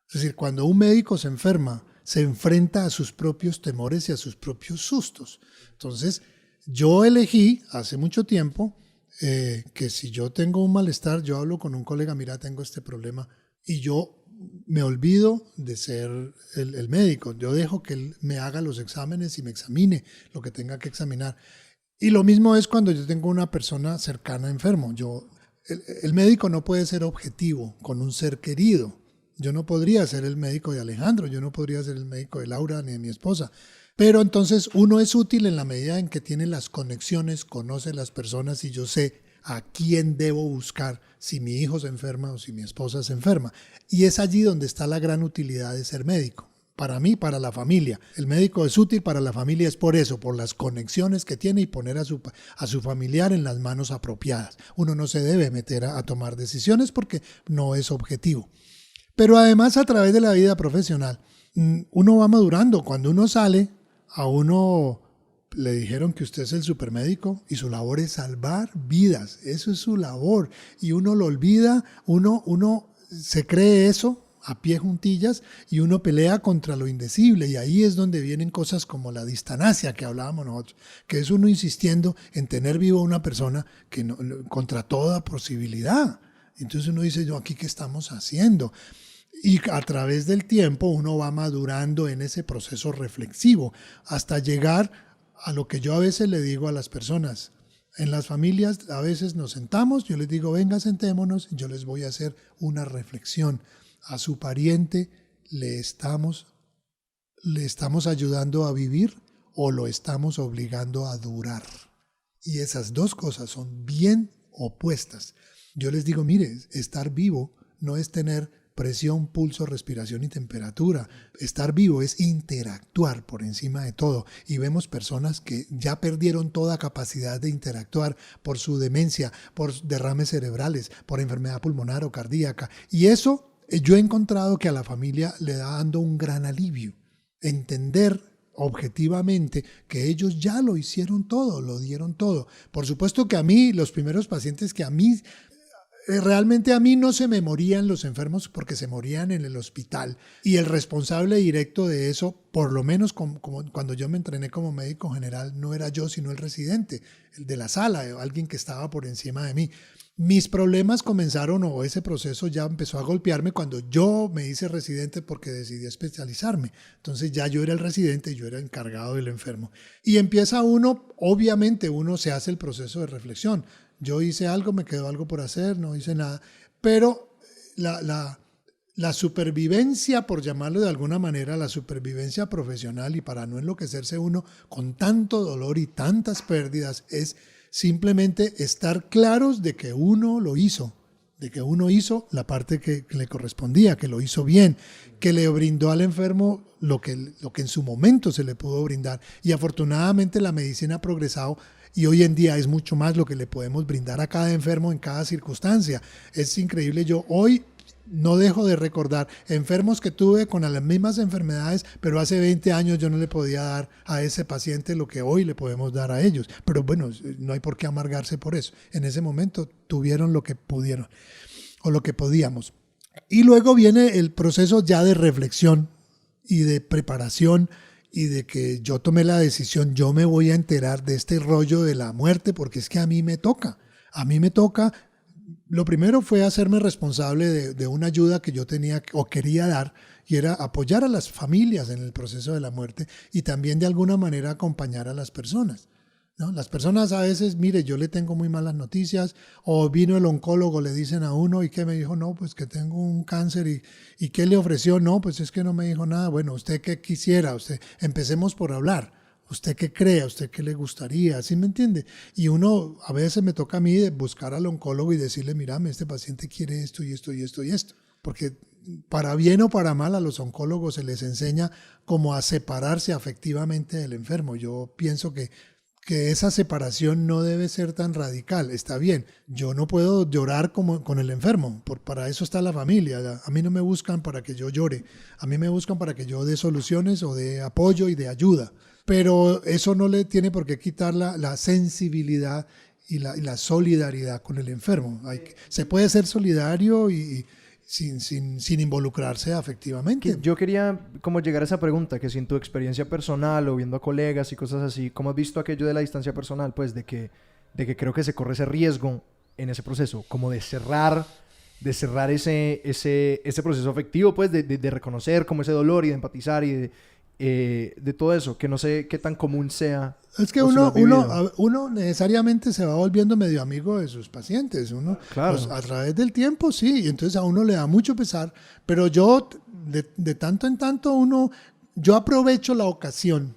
Es decir, cuando un médico se enferma, se enfrenta a sus propios temores y a sus propios sustos. Entonces, yo elegí hace mucho tiempo que si yo tengo un malestar, yo hablo con un colega, mira, tengo este problema, y yo me olvido de ser el médico. Yo dejo que él me haga los exámenes y me examine lo que tenga que examinar. Y lo mismo es cuando yo tengo una persona cercana enfermo. El médico no puede ser objetivo con un ser querido. Yo no podría ser el médico de Alejandro, yo no podría ser el médico de Laura ni de mi esposa. Pero entonces uno es útil en la medida en que tiene las conexiones, conoce las personas y yo sé a quién debo buscar si mi hijo se enferma o si mi esposa se enferma. Y es allí donde está la gran utilidad de ser médico. Para mí, para la familia. El médico es útil para la familia, es por eso, por las conexiones que tiene y poner a su familiar en las manos apropiadas. Uno no se debe meter a tomar decisiones porque no es objetivo. Pero además, a través de la vida profesional, uno va madurando. Cuando uno sale, a uno le dijeron que usted es el supermédico y su labor es salvar vidas. Eso es su labor. Y uno lo olvida, uno se cree eso a pie juntillas y uno pelea contra lo indecible. Y ahí es donde vienen cosas como la distanasia que hablábamos nosotros, que es uno insistiendo en tener vivo a una persona que no, contra toda posibilidad. Entonces uno dice, yo aquí, ¿qué estamos haciendo? Y a través del tiempo uno va madurando en ese proceso reflexivo hasta llegar a lo que yo a veces le digo a las personas. En las familias a veces nos sentamos, yo les digo, venga, sentémonos, yo les voy a hacer una reflexión. A su pariente le estamos ayudando a vivir o lo estamos obligando a durar. Y esas dos cosas son bien opuestas. Yo les digo, mire, estar vivo no es tener presión, pulso, respiración y temperatura. Estar vivo es interactuar por encima de todo. Y vemos personas que ya perdieron toda capacidad de interactuar por su demencia, por derrames cerebrales, por enfermedad pulmonar o cardíaca. Y eso yo he encontrado que a la familia le da dando un gran alivio. Entender objetivamente que ellos ya lo hicieron todo, lo dieron todo. Por supuesto que a mí, los primeros pacientes que realmente a mí no se me morían los enfermos porque se morían en el hospital. Y el responsable directo de eso, por lo menos como cuando yo me entrené como médico general, no era yo, sino el residente, el de la sala, alguien que estaba por encima de mí. Mis problemas comenzaron, o ese proceso ya empezó a golpearme cuando yo me hice residente porque decidí especializarme. Entonces ya yo era el residente, yo era encargado del enfermo. Y empieza uno, obviamente uno se hace el proceso de reflexión. Yo hice algo, me quedó algo por hacer, no hice nada. Pero la supervivencia, por llamarlo de alguna manera, la supervivencia profesional, y para no enloquecerse uno con tanto dolor y tantas pérdidas, es simplemente estar claros de que uno lo hizo, de que uno hizo la parte que le correspondía, que lo hizo bien, que le brindó al enfermo lo que en su momento se le pudo brindar. Y afortunadamente la medicina ha progresado y hoy en día es mucho más lo que le podemos brindar a cada enfermo en cada circunstancia. Es increíble. Yo hoy no dejo de recordar enfermos que tuve con las mismas enfermedades, pero hace 20 años yo no le podía dar a ese paciente lo que hoy le podemos dar a ellos. Pero bueno, no hay por qué amargarse por eso. En ese momento tuvieron lo que pudieron o lo que podíamos. Y luego viene el proceso ya de reflexión y de preparación y de que yo tomé la decisión, yo me voy a enterar de este rollo de la muerte porque es que a mí me toca. A mí me toca. Lo primero fue hacerme responsable de una ayuda que yo tenía o quería dar, y era apoyar a las familias en el proceso de la muerte y también de alguna manera acompañar a las personas, ¿no? Las personas a veces, mire, yo le tengo muy malas noticias, o vino el oncólogo, le dicen a uno, ¿y qué me dijo? No, pues que tengo un cáncer. ¿Y qué le ofreció? No, pues es que no me dijo nada. Bueno, ¿usted qué quisiera? Empecemos por hablar. ¿Usted qué cree? ¿Usted qué le gustaría? ¿Sí me entiende? Y uno, a veces me toca a mí buscar al oncólogo y decirle, mírame, este paciente quiere esto y esto y esto y esto. Porque para bien o para mal a los oncólogos se les enseña como a separarse afectivamente del enfermo. Yo pienso que esa separación no debe ser tan radical. Está bien, yo no puedo llorar como con el enfermo, para eso está la familia. A mí no me buscan para que yo llore, a mí me buscan para que yo dé soluciones o dé apoyo y de ayuda. Pero eso no le tiene por qué quitar la sensibilidad y la solidaridad con el enfermo. Se puede ser solidario y sin involucrarse afectivamente. Yo quería como llegar a esa pregunta, que si en tu experiencia personal o viendo a colegas y cosas así, ¿cómo has visto aquello de la distancia personal? Pues de que creo que se corre ese riesgo en ese proceso, como de cerrar ese proceso afectivo, pues de reconocer como ese dolor y de empatizar y de todo eso, que no sé qué tan común sea. Es que uno necesariamente se va volviendo medio amigo de sus pacientes. Claro. Pues, a través del tiempo, sí, y entonces a uno le da mucho pesar, pero yo de tanto en tanto yo aprovecho la ocasión.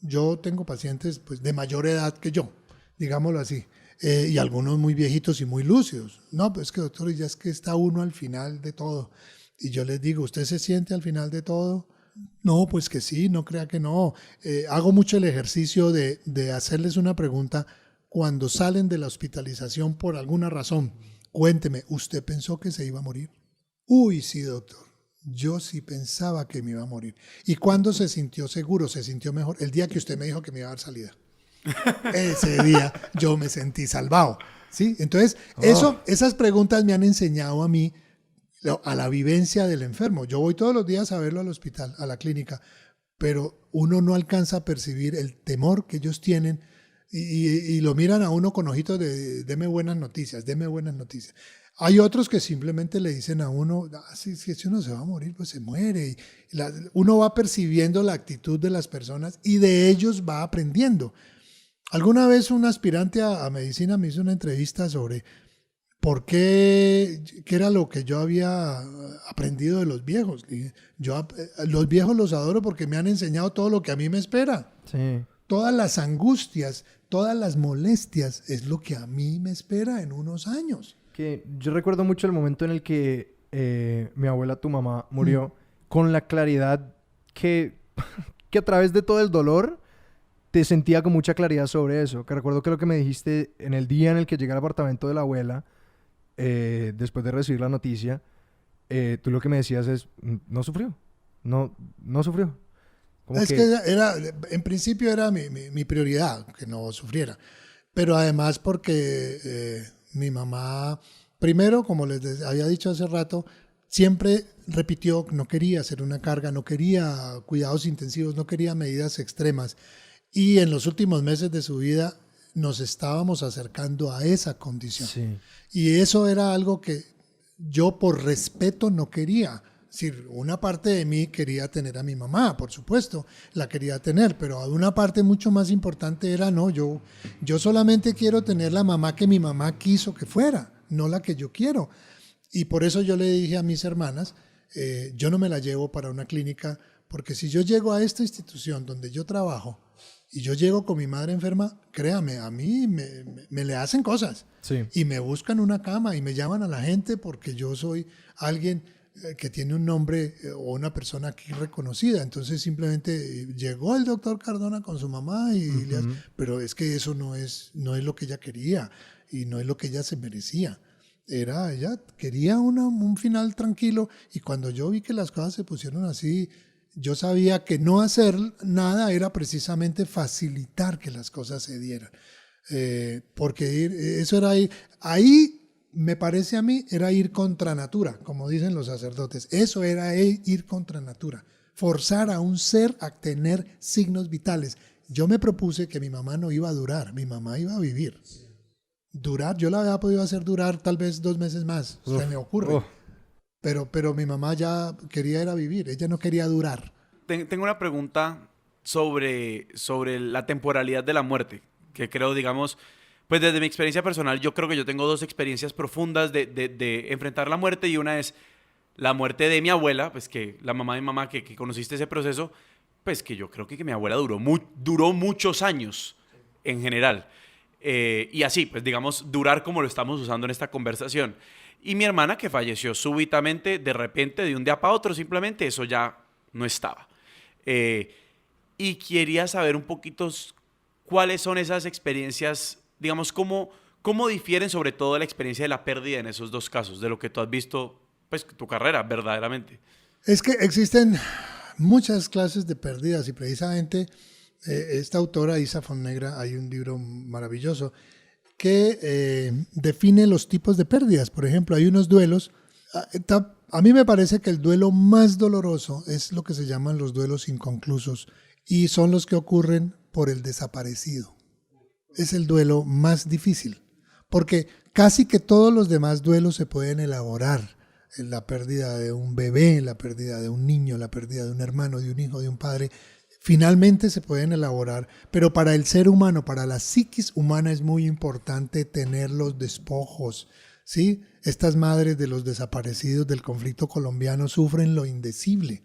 Yo tengo pacientes pues de mayor edad que yo, digámoslo así, y algunos muy viejitos y muy lúcidos. No, pues que doctor, ya es que está uno al final de todo. Y yo les digo, ¿usted se siente al final de todo? No, pues que sí, no crea que no. Hago mucho el ejercicio de hacerles una pregunta cuando salen de la hospitalización por alguna razón. Cuénteme, ¿usted pensó que se iba a morir? Uy, sí, doctor. Yo sí pensaba que me iba a morir. ¿Y cuándo se sintió seguro? ¿Se sintió mejor? El día que usted me dijo que me iba a dar salida. Ese día yo me sentí salvado. ¿Sí? Entonces, esas preguntas me han enseñado a mí a la vivencia del enfermo. Yo voy todos los días a verlo al hospital, a la clínica, pero uno no alcanza a percibir el temor que ellos tienen y lo miran a uno con ojitos de deme buenas noticias, deme buenas noticias. Hay otros que simplemente le dicen a uno, si uno se va a morir, pues se muere. Uno va percibiendo la actitud de las personas y de ellos va aprendiendo. Alguna vez un aspirante a medicina me hizo una entrevista sobre por qué era lo que yo había aprendido de los viejos. Le dije, los viejos los adoro porque me han enseñado todo lo que a mí me espera. Sí. Todas las angustias, todas las molestias es lo que a mí me espera en unos años. Que yo recuerdo mucho el momento en el que mi abuela, tu mamá, murió, con la claridad que a través de todo el dolor te sentía con mucha claridad sobre eso. Que recuerdo que lo que me dijiste en el día en el que llegué al apartamento de la abuela, después de recibir la noticia, tú lo que me decías es, no sufrió, no sufrió. Como es que en principio era mi prioridad, que no sufriera. Pero además porque mi mamá, primero, como les había dicho hace rato, siempre repitió que no quería hacer una carga, no quería cuidados intensivos, no quería medidas extremas. Y en los últimos meses de su vida nos estábamos acercando a esa condición. Sí. Y eso era algo que yo por respeto no quería. Es decir, una parte de mí quería tener a mi mamá, por supuesto, la quería tener, pero una parte mucho más importante era, no, yo solamente quiero tener la mamá que mi mamá quiso que fuera, no la que yo quiero. Y por eso yo le dije a mis hermanas, yo no me la llevo para una clínica, porque si yo llego a esta institución donde yo trabajo y yo llego con mi madre enferma, créame, a mí me le hacen cosas. Sí. Y me buscan una cama y me llaman a la gente porque yo soy alguien que tiene un nombre o una persona aquí reconocida. Entonces simplemente llegó el doctor Cardona con su mamá, pero es que eso no es lo que ella quería y no es lo que ella se merecía. Ella quería un final tranquilo, y cuando yo vi que las cosas se pusieron así, yo sabía que no hacer nada era precisamente facilitar que las cosas se dieran. Porque eso era ahí me parece a mí, era ir contra natura, como dicen los sacerdotes. Eso era ir contra natura, forzar a un ser a tener signos vitales. Yo me propuse que mi mamá no iba a durar, mi mamá iba a vivir. Durar, yo la había podido hacer durar tal vez 2 meses más, se me ocurre. Pero mi mamá ya quería ir a vivir, ella no quería durar. Tengo una pregunta sobre la temporalidad de la muerte, que creo, digamos, pues desde mi experiencia personal, yo creo que yo tengo 2 experiencias profundas de enfrentar la muerte, y una es la muerte de mi abuela, pues que la mamá de mi mamá, que conociste ese proceso, pues que yo creo que mi abuela duró muchos años en general. Y así, pues digamos, durar como lo estamos usando en esta conversación. Y mi hermana, que falleció súbitamente, de repente, de un día para otro, simplemente eso ya no estaba. Y quería saber un poquito cuáles son esas experiencias, digamos, cómo difieren sobre todo de la experiencia de la pérdida en esos 2 casos, de lo que tú has visto, pues, tu carrera, verdaderamente. Es que existen muchas clases de pérdidas, y precisamente esta autora, Isa Fonnegra, hay un libro maravilloso que define los tipos de pérdidas. Por ejemplo, hay unos duelos. A mí me parece que el duelo más doloroso es lo que se llaman los duelos inconclusos, y son los que ocurren por el desaparecido. Es el duelo más difícil, porque casi que todos los demás duelos se pueden elaborar. La pérdida de un bebé, la pérdida de un niño, la pérdida de un hermano, de un hijo, de un padre, finalmente se pueden elaborar. Pero para el ser humano, para la psiquis humana, es muy importante tener los despojos, ¿sí? Estas madres de los desaparecidos del conflicto colombiano sufren lo indecible,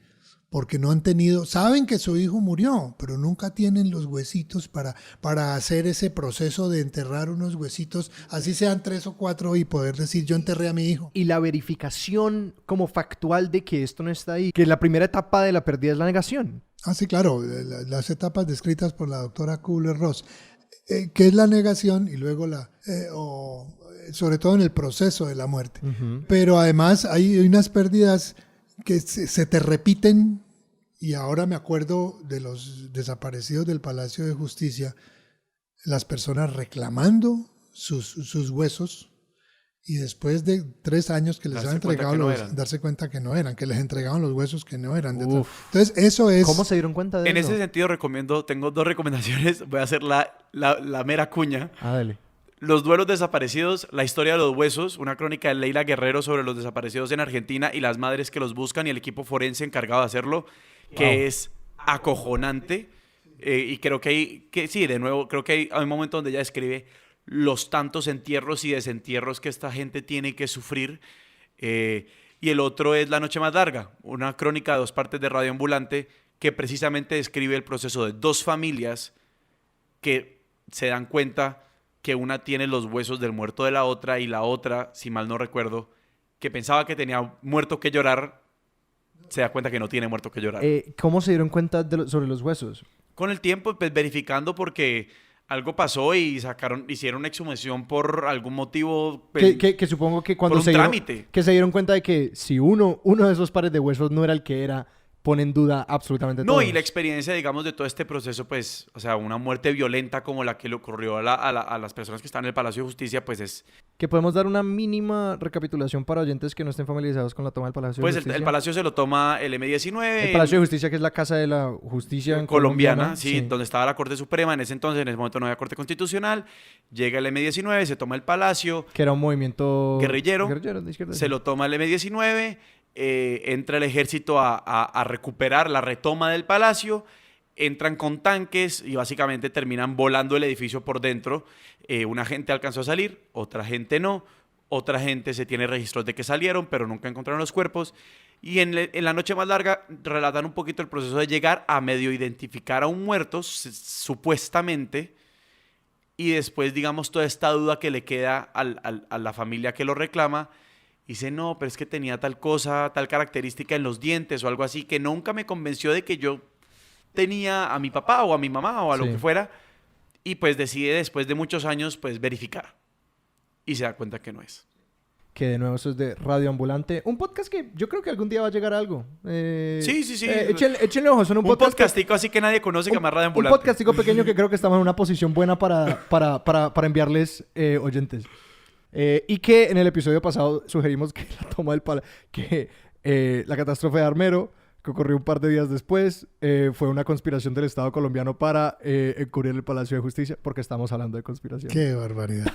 porque no han tenido, saben que su hijo murió, pero nunca tienen los huesitos para hacer ese proceso de enterrar unos huesitos, así sean 3 o 4, y poder decir, yo enterré a mi hijo. Y la verificación como factual de que esto no está ahí, que la primera etapa de la pérdida es la negación. Ah, sí, claro, las etapas descritas por la doctora Kubler-Ross, que es la negación, y luego sobre todo en el proceso de la muerte. Uh-huh. Pero además hay unas pérdidas que se te repiten, y ahora me acuerdo de los desaparecidos del Palacio de Justicia, las personas reclamando sus huesos, y después de 3 años que les han entregado darse cuenta que no eran, que les entregaban los huesos que no eran. Entonces eso es... ¿Cómo se dieron cuenta de eso? En ese sentido tengo 2 recomendaciones, voy a hacer la mera cuña. Dale. Los duelos desaparecidos, la historia de los huesos, una crónica de Leila Guerrero sobre los desaparecidos en Argentina y las madres que los buscan y el equipo forense encargado de hacerlo, que es acojonante. Y creo sí, de nuevo, creo que hay un momento donde ella describe los tantos entierros y desentierros que esta gente tiene que sufrir. Y el otro es La Noche Más Larga, una crónica de 2 partes de Radio Ambulante que precisamente describe el proceso de 2 familias que se dan cuenta que una tiene los huesos del muerto de la otra y la otra, si mal no recuerdo, que pensaba que tenía muerto que llorar, se da cuenta que no tiene muerto que llorar. ¿Cómo se dieron cuenta sobre los huesos? Con el tiempo, pues verificando porque algo pasó y hicieron una exhumación por algún motivo. Que supongo que cuando por un trámite. Que se dieron cuenta de que si uno de esos pares de huesos no era el que era, pone en duda absolutamente todo. No, y la experiencia, digamos, de todo este proceso, pues, o sea, una muerte violenta como la que le ocurrió a las personas que están en el Palacio de Justicia, pues es... Que podemos dar una mínima recapitulación para oyentes que no estén familiarizados con la toma del Palacio de Justicia. Pues el Palacio se lo toma el M-19. El Palacio de Justicia, que es la casa de la justicia en colombiana, sí, donde estaba la Corte Suprema. En ese momento no había Corte Constitucional. Llega el M-19, se toma el Palacio. Que era un movimiento guerrillero de izquierda. Se lo toma el M-19. Entra el ejército a recuperar la retoma del palacio, entran con tanques y básicamente terminan volando el edificio por dentro. Una gente alcanzó a salir, otra gente no, otra gente se tiene registros de que salieron, pero nunca encontraron los cuerpos. Y en La Noche Más Larga relatan un poquito el proceso de llegar a medio identificar a un muerto, supuestamente, y después, digamos, toda esta duda que le queda a la familia que lo reclama. Dice, no, pero es que tenía tal cosa, tal característica en los dientes o algo así, que nunca me convenció de que yo tenía a mi papá o a mi mamá o a lo que fuera. Y pues decide después de muchos años, pues verificar. Y se da cuenta que no es. Que de nuevo eso es de Radio Ambulante. Un podcast que yo creo que algún día va a llegar a algo. Sí. Échenle ojos. Son un podcastico así que nadie conoce que más Radio Ambulante. Un podcastico pequeño que creo que estamos en una posición buena para enviarles oyentes. Y que en el episodio pasado sugerimos que la toma del la catástrofe de Armero, que ocurrió un par de días después, fue una conspiración del Estado colombiano para encubrir el Palacio de Justicia, porque estamos hablando de conspiración. ¡Qué barbaridad!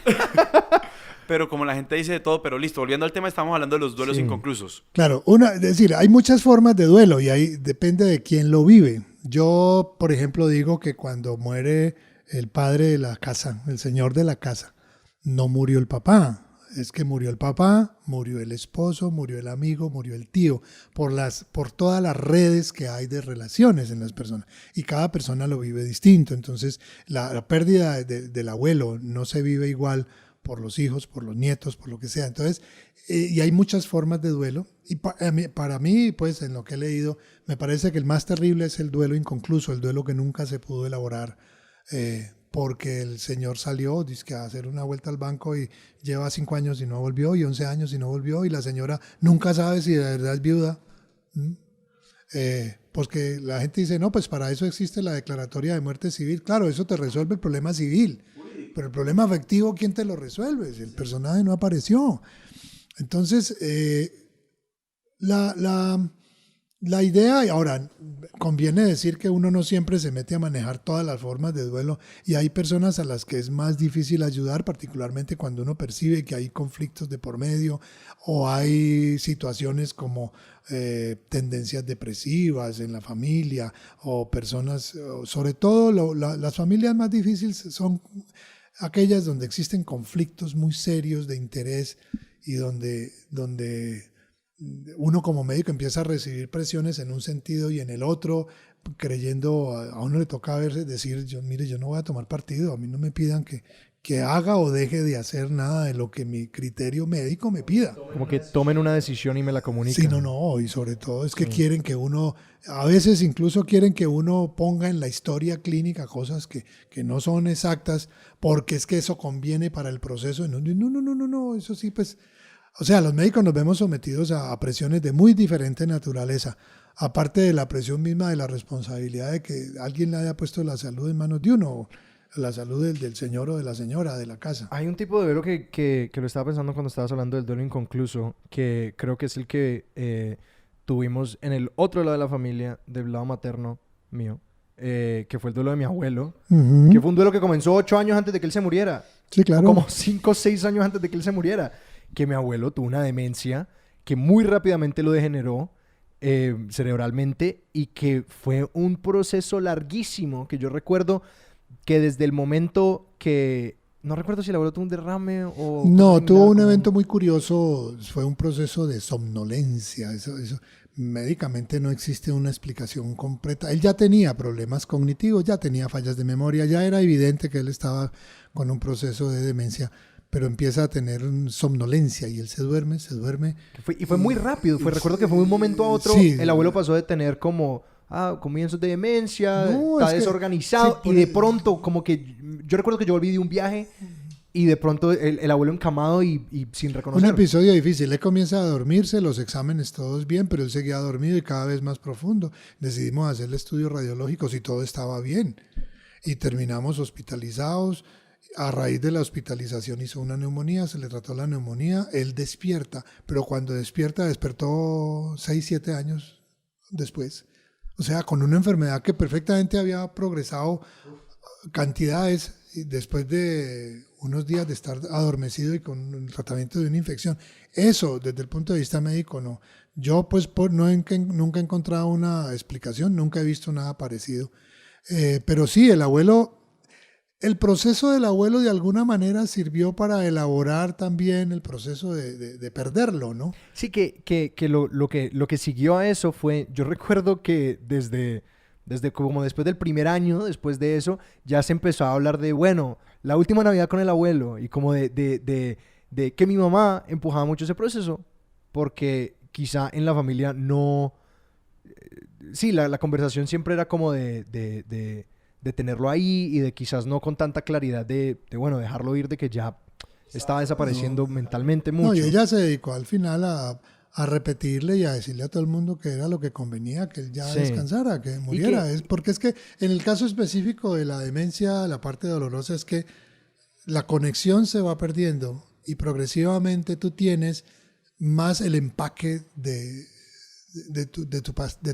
Pero como la gente dice de todo, pero listo, volviendo al tema, estamos hablando de los duelos inconclusos. Claro, es decir, hay muchas formas de duelo y ahí depende de quién lo vive. Yo, por ejemplo, digo que cuando muere el padre de la casa, el señor de la casa, no murió el papá, es que murió el papá, murió el esposo, murió el amigo, murió el tío, por todas las redes que hay de relaciones en las personas. Y cada persona lo vive distinto. Entonces, la pérdida del abuelo no se vive igual por los hijos, por los nietos, por lo que sea. Entonces, y hay muchas formas de duelo. Y para mí, pues, en lo que he leído, me parece que el más terrible es el duelo inconcluso, el duelo que nunca se pudo elaborar, porque el señor salió dizque a hacer una vuelta al banco y lleva 5 años y no volvió, y 11 años y no volvió, y la señora nunca sabe si de verdad es viuda. Porque la gente dice, no, pues para eso existe la declaratoria de muerte civil. Claro, eso te resuelve el problema civil, pero el problema afectivo, ¿quién te lo resuelve? Si el personaje no apareció. Entonces, la idea, y ahora conviene decir que uno no siempre se mete a manejar todas las formas de duelo, y hay personas a las que es más difícil ayudar, particularmente cuando uno percibe que hay conflictos de por medio o hay situaciones como tendencias depresivas en la familia o personas, sobre todo las familias más difíciles son aquellas donde existen conflictos muy serios de interés y donde uno como médico empieza a recibir presiones en un sentido y en el otro, creyendo, a uno le toca decir, mire, yo no voy a tomar partido, a mí no me pidan que haga o deje de hacer nada de lo que mi criterio médico me pida. Como que tomen una decisión y me la comuniquen. Sí, no, y sobre todo es que quieren que uno, a veces incluso quieren que uno ponga en la historia clínica cosas que no son exactas, porque es que eso conviene para el proceso. No, eso sí, pues... O sea, los médicos nos vemos sometidos a presiones de muy diferente naturaleza, aparte de la presión misma de la responsabilidad de que alguien le haya puesto la salud en manos de uno, la salud del señor o de la señora de la casa. Hay un tipo de duelo que lo estaba pensando cuando estabas hablando del duelo inconcluso, que creo que es el que tuvimos en el otro lado de la familia, del lado materno mío, que fue el duelo de mi abuelo, Ujú. que fue un duelo que comenzó 8 años antes de que él se muriera. Sí, claro. Como 5 o 6 años antes de que él se muriera. Que mi abuelo tuvo una demencia que muy rápidamente lo degeneró cerebralmente y que fue un proceso larguísimo que yo recuerdo que desde el momento que... No recuerdo si el abuelo tuvo un derrame o... No, cosa tuvo similar, un como- evento muy curioso, fue un proceso de somnolencia, eso, médicamente no existe una explicación completa. Él ya tenía problemas cognitivos, ya tenía fallas de memoria, ya era evidente que él estaba con un proceso de demencia, pero empieza a tener somnolencia y él se duerme, Y fue muy rápido. Recuerdo que fue de un momento a otro. Sí. El abuelo pasó de tener como... comienzos de demencia, No, está es que- desorganizado. sí, Y de pronto, como que... Yo recuerdo que yo volví de un viaje y de pronto el abuelo encamado y sin Un reconocer. episodio difícil. Él comienza a dormirse, los exámenes todos bien, pero él seguía dormido y cada vez más profundo. Decidimos hacerle estudios radiológicos y todo estaba bien. Y terminamos hospitalizados. A raíz de la hospitalización hizo una neumonía, se le trató la neumonía, él despierta, pero cuando despierta, despertó 6, 7 años después. O sea, con una enfermedad que perfectamente había progresado cantidades y después de unos días de estar adormecido y con el tratamiento de una infección. Eso, desde el punto de vista médico, no. Yo, pues, nunca he encontrado una explicación, nunca he visto nada parecido. Pero sí, el proceso del abuelo de alguna manera sirvió para elaborar también el proceso de perderlo, ¿no? Sí, lo que siguió a eso fue... Yo recuerdo que desde como después del primer año, después de eso, ya se empezó a hablar de, bueno, la última Navidad con el abuelo. Y como de que mi mamá empujaba mucho ese proceso. Porque quizá en la familia no... Sí, la conversación siempre era como de tenerlo ahí y de quizás no con tanta claridad bueno, dejarlo ir de que ya estaba desapareciendo mentalmente No, mucho. y ella se dedicó al final a repetirle y a decirle a todo el mundo que era lo que convenía, que él ya Sí. descansara, que muriera. que- Porque es que en el caso específico de la demencia, la parte dolorosa es que la conexión se va perdiendo y progresivamente tú tienes más el empaque de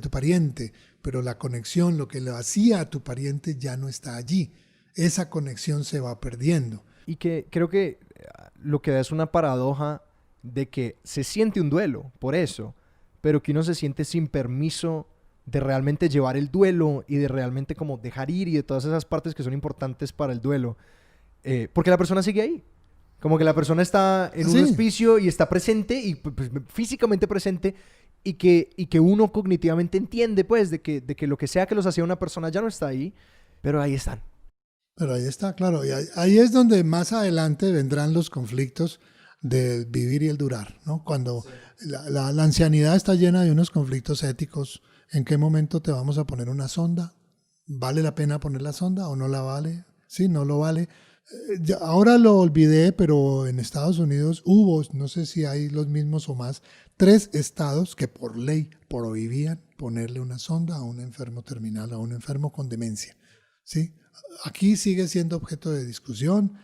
tu pariente, pero la conexión, lo que le hacía a tu pariente ya no está allí. Esa conexión se va perdiendo. Y que creo que lo que da es una paradoja de que se siente un duelo, por eso, pero que uno se siente sin permiso de realmente llevar el duelo y de realmente como dejar ir y de todas esas partes que son importantes para el duelo. Porque la persona sigue ahí. Como que la persona está en un Sí. hospicio y está presente y pues, físicamente presente y que uno cognitivamente entiende pues de que lo que sea que los hacía una persona ya no está ahí, pero ahí están. Pero ahí está, claro. Y ahí es donde más adelante vendrán los conflictos del vivir y el durar, ¿no? Cuando la ancianidad está llena de unos conflictos éticos. ¿En qué momento te vamos a poner una sonda? ¿Vale la pena poner la sonda o no la vale? Sí, no lo vale. Ahora lo olvidé, pero en Estados Unidos hubo, no sé si hay los mismos o más, 3 estados que por ley prohibían ponerle una sonda a un enfermo terminal, a un enfermo con demencia. ¿Sí? Aquí sigue siendo objeto de discusión.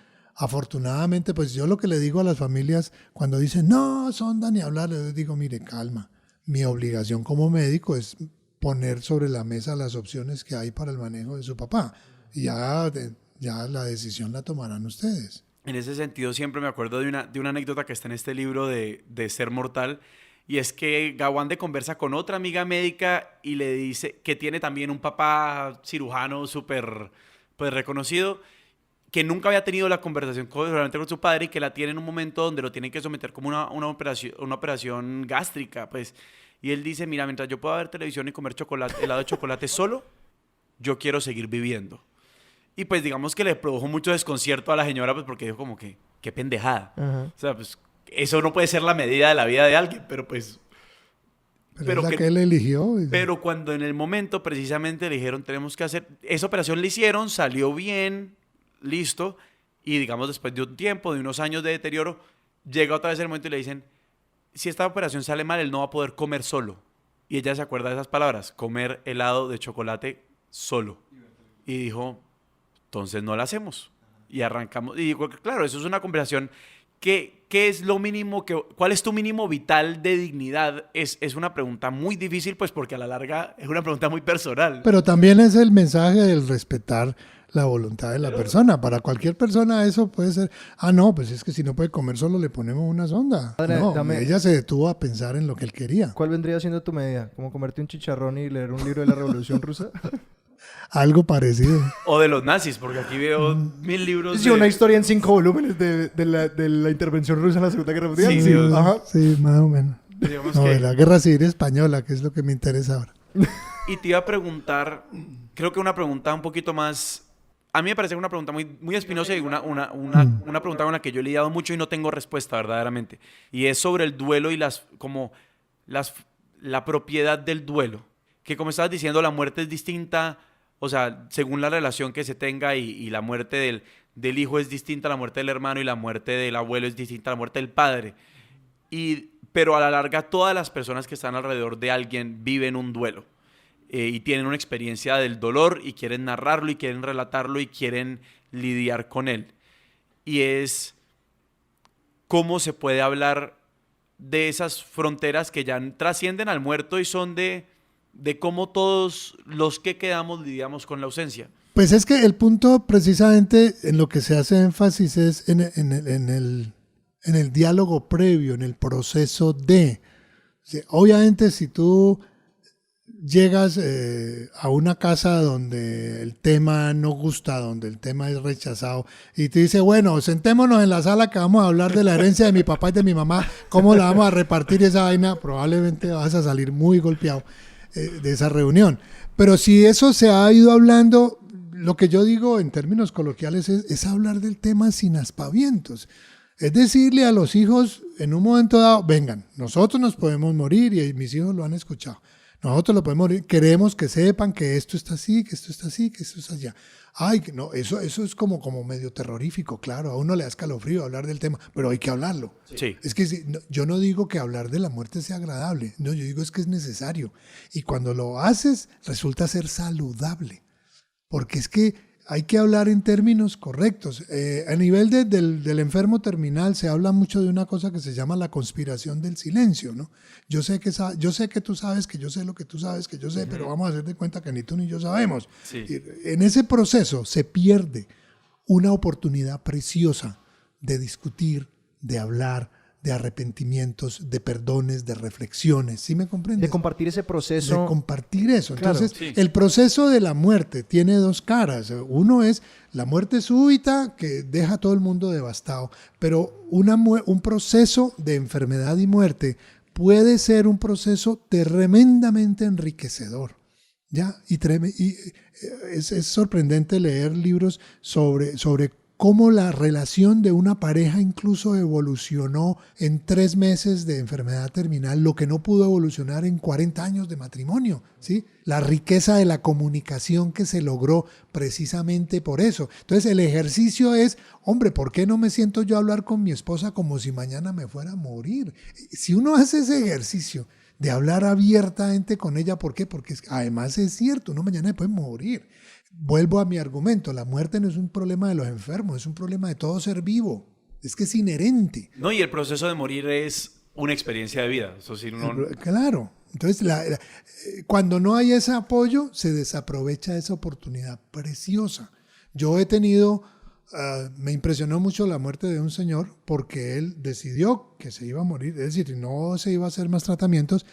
Afortunadamente, pues yo lo que le digo a las familias cuando dicen, no, sonda ni hablar, les digo, mire, calma. Mi obligación como médico es poner sobre la mesa las opciones que hay para el manejo de su papá. Y ya la decisión la tomarán ustedes. En ese sentido, siempre me acuerdo de una anécdota que está en este libro de Ser Mortal, y es que Gawande conversa con otra amiga médica y le dice que tiene también un papá cirujano súper pues, reconocido, que nunca había tenido la conversación realmente con su padre y que la tiene en un momento donde lo tienen que someter como una operación gástrica. Pues. Y él dice, mira, mientras yo pueda ver televisión y comer helado de chocolate solo, yo quiero seguir viviendo. Y pues digamos que le produjo mucho desconcierto a la señora, pues porque dijo como que, qué pendejada. Ajá. O sea, pues eso no puede ser la medida de la vida de alguien, pero pues... Pero es la que él eligió. Pero cuando en el momento precisamente le dijeron, tenemos que hacer... Esa operación la hicieron, salió bien, listo. Y digamos después de un tiempo, de unos años de deterioro, llega otra vez el momento y le dicen, si esta operación sale mal, él no va a poder comer solo. Y ella se acuerda de esas palabras, comer helado de chocolate solo. Y dijo... entonces no la hacemos. Y arrancamos. Y digo, claro, eso es una conversación ¿qué es lo mínimo cuál es tu mínimo vital de dignidad? Es una pregunta muy difícil, pues porque a la larga es una pregunta muy personal. Pero también es el mensaje del respetar la voluntad de la persona. Para cualquier persona eso puede ser, no, pues es que si no puede comer solo le ponemos una sonda. Padre, No, dame- ella se detuvo a pensar en lo que él quería. ¿Cuál vendría siendo tu medida? ¿Como comerte un chicharrón y leer un libro de la Revolución Rusa? Algo parecido. O de los nazis, porque aquí veo 1000 libros Sí, una historia en 5 volúmenes de la intervención rusa en la Segunda Guerra Mundial. Sí, Dios. Ajá. Sí, más o menos. digamos No, que- de la Guerra Civil Española, que es lo que me interesa ahora. Y te iba a preguntar, creo que una pregunta un poquito más... A mí me parece una pregunta muy, muy espinosa y una pregunta con la que yo he lidiado mucho y no tengo respuesta verdaderamente. Y es sobre el duelo y la propiedad del duelo. Que como estabas diciendo, la muerte es distinta, o sea, según la relación que se tenga y la muerte del hijo es distinta a la muerte del hermano y la muerte del abuelo es distinta a la muerte del padre. Pero a la larga todas las personas que están alrededor de alguien viven un duelo. Y tienen una experiencia del dolor y quieren narrarlo y quieren relatarlo y quieren lidiar con él. Y es cómo se puede hablar de esas fronteras que ya trascienden al muerto y son de cómo todos los que quedamos lidiamos con la ausencia. Pues es que el punto precisamente en lo que se hace énfasis es en el diálogo previo, en el proceso de... Obviamente si tú llegas a una casa donde el tema no gusta, donde el tema es rechazado, y te dice, bueno, sentémonos en la sala que vamos a hablar de la herencia de mi papá y de mi mamá, cómo la vamos a repartir esa vaina, probablemente vas a salir muy golpeado de esa reunión. Pero si eso se ha ido hablando, lo que yo digo en términos coloquiales es hablar del tema sin aspavientos. Es decirle a los hijos en un momento dado, vengan, nosotros nos podemos morir, y mis hijos lo han escuchado. Nosotros lo podemos morir, queremos que sepan que esto está así, que esto está así, que esto está allá. Ay, no, eso es como medio terrorífico, claro, a uno le da escalofrío hablar del tema, pero hay que hablarlo. Sí. Es que yo no digo que hablar de la muerte sea agradable, no, yo digo es que es necesario. Y cuando lo haces, resulta ser saludable, porque es que hay que hablar en términos correctos. A nivel del enfermo terminal se habla mucho de una cosa que se llama la conspiración del silencio, ¿no? Yo sé que tú sabes, que yo sé lo que tú sabes, que yo sé, pero vamos a hacer de cuenta que ni tú ni yo sabemos. Sí. En ese proceso se pierde una oportunidad preciosa de discutir, de hablar, de arrepentimientos, de perdones, de reflexiones. ¿Sí me comprendes? De compartir ese proceso. De compartir eso. Claro, Entonces, sí. el proceso de la muerte tiene dos caras. Uno es la muerte súbita que deja a todo el mundo devastado, pero un proceso de enfermedad y muerte puede ser un proceso tremendamente enriquecedor. ¿Ya? Y es sorprendente leer libros sobre cómo la relación de una pareja incluso evolucionó en 3 meses de enfermedad terminal, lo que no pudo evolucionar en 40 años de matrimonio, ¿sí? La riqueza de la comunicación que se logró precisamente por eso. Entonces el ejercicio es, hombre, ¿por qué no me siento yo a hablar con mi esposa como si mañana me fuera a morir? Si uno hace ese ejercicio de hablar abiertamente con ella, ¿por qué? Porque además es cierto, uno mañana puede morir. Vuelvo a mi argumento, la muerte no es un problema de los enfermos, es un problema de todo ser vivo. Es que es inherente. No, y el proceso de morir es una experiencia de vida. Eso sí, Claro. Entonces, cuando no hay ese apoyo, se desaprovecha esa oportunidad preciosa. Yo he tenido, me impresionó mucho la muerte de un señor porque él decidió que se iba a morir, es decir, no se iba a hacer más tratamientos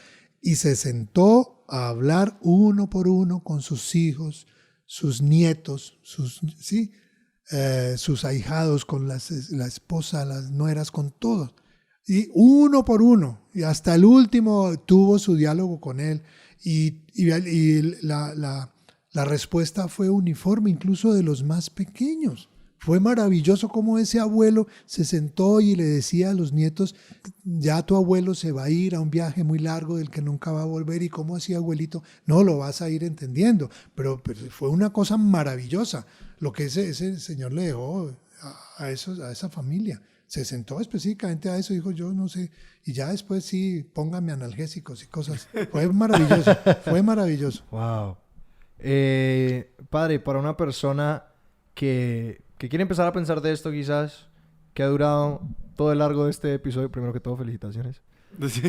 y se sentó a hablar uno por uno con sus hijos, sus nietos, sus ahijados, con la esposa, las nueras, con todos. Y uno por uno, y hasta el último tuvo su diálogo con él. Y la respuesta fue uniforme, incluso de los más pequeños. Fue maravilloso cómo ese abuelo se sentó y le decía a los nietos, ya tu abuelo se va a ir a un viaje muy largo del que nunca va a volver. ¿Y cómo hacía, abuelito? No, lo vas a ir entendiendo. Pero fue una cosa maravillosa lo que ese señor le dejó a esa familia. Se sentó específicamente a eso, dijo, yo no sé, y ya después sí, póngame analgésicos y cosas. Fue maravilloso, fue maravilloso. Wow. Padre, para una persona que quiere empezar a pensar de esto quizás, que ha durado todo el largo de este episodio. Primero que todo, felicitaciones. Sí.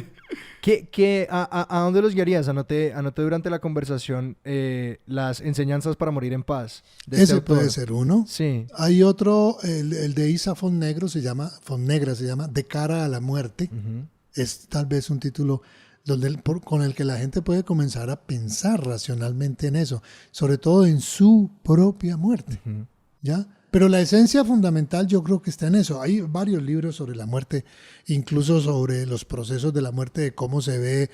¿A dónde los guiarías? Anoté durante la conversación las enseñanzas para morir en paz. De este Ese autor. puede ser uno. Sí. Hay otro, el de Isa Fonnegra se llama De cara a la muerte. Ujú. Es tal vez un título con el que la gente puede comenzar a pensar racionalmente en eso, sobre todo en su propia muerte, Ujú. ¿ya? Pero la esencia fundamental yo creo que está en eso. Hay varios libros sobre la muerte, incluso sobre los procesos de la muerte, de cómo se ve,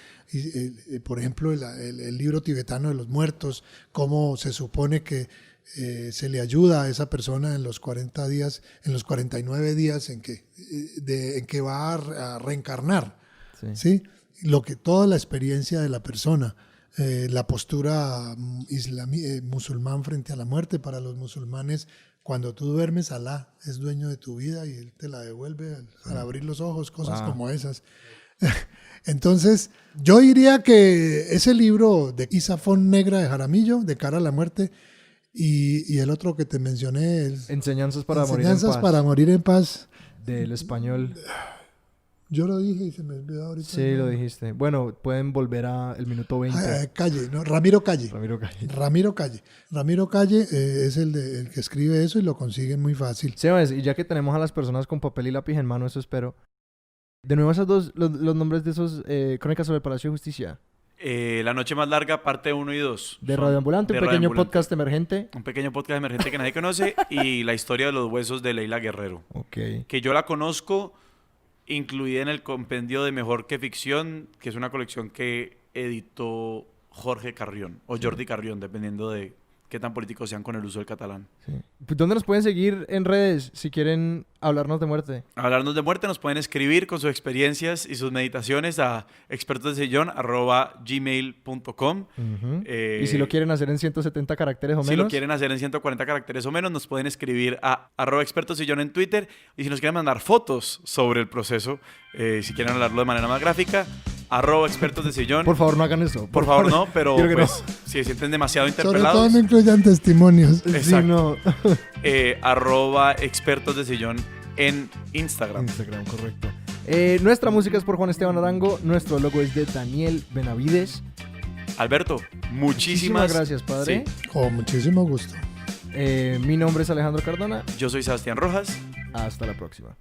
por ejemplo, el libro tibetano de los muertos, cómo se supone que se le ayuda a esa persona en los 40 días, en los 49 días en que va a reencarnar, Sí. ¿sí? Toda la experiencia de la persona, la postura musulmán frente a la muerte. Para los musulmanes, cuando tú duermes, Alá es dueño de tu vida y Él te la devuelve al abrir los ojos, cosas como esas. Entonces, yo diría que ese libro de Isa Fonnegra de Jaramillo, De cara a la muerte, y el otro que te mencioné, Enseñanzas para Enseñanzas para morir en paz. Del español. Yo lo dije y se me olvidó ahorita. Sí, lo dijiste. Bueno, pueden volver a el minuto 20. Calle, ¿no? Ramiro Calle. Ramiro Calle. Ramiro Calle es el que escribe eso y lo consiguen muy fácil. Sebas, y ya que tenemos a las personas con papel y lápiz en mano, eso espero. De nuevo, esos dos, los nombres de esos Crónicas sobre el Palacio de Justicia. La noche más larga, parte 1 y 2. De Son Radio Ambulante, de un Radio pequeño Ambulante. podcast emergente. Un pequeño podcast emergente que nadie conoce. Y la historia de los huesos de Leila Guerrero. Ok. Que yo la conozco, incluida en el compendio de Mejor que Ficción, que es una colección que editó Jorge Carrión o Jordi Carrión, dependiendo de qué tan políticos sean con el uso del catalán. Sí. ¿Dónde nos pueden seguir en redes si quieren hablarnos de muerte? Hablarnos de muerte, nos pueden escribir con sus experiencias y sus meditaciones a expertosdesillón@gmail.com. Ujú. Y si lo quieren hacer en 170 caracteres o menos. Si lo quieren hacer en 140 caracteres o menos, nos pueden escribir a @expertosdesillón en Twitter. Y si nos quieren mandar fotos sobre el proceso, si quieren hablarlo de manera más gráfica, @expertosdesillón. Por favor, no hagan eso. Por favor, no, pero Quiero que pues, si se sienten demasiado Sobre todo interpelados, no incluyan testimonios. Sí, Exacto. no. @expertosdesillón en Instagram. Instagram, correcto. Nuestra música es por Juan Esteban Arango. Nuestro logo es de Daniel Benavides. Alberto, Muchísimas gracias, padre. Sí. Con muchísimo gusto. Mi nombre es Alejandro Cardona. Yo soy Sebastián Rojas. Hasta la próxima.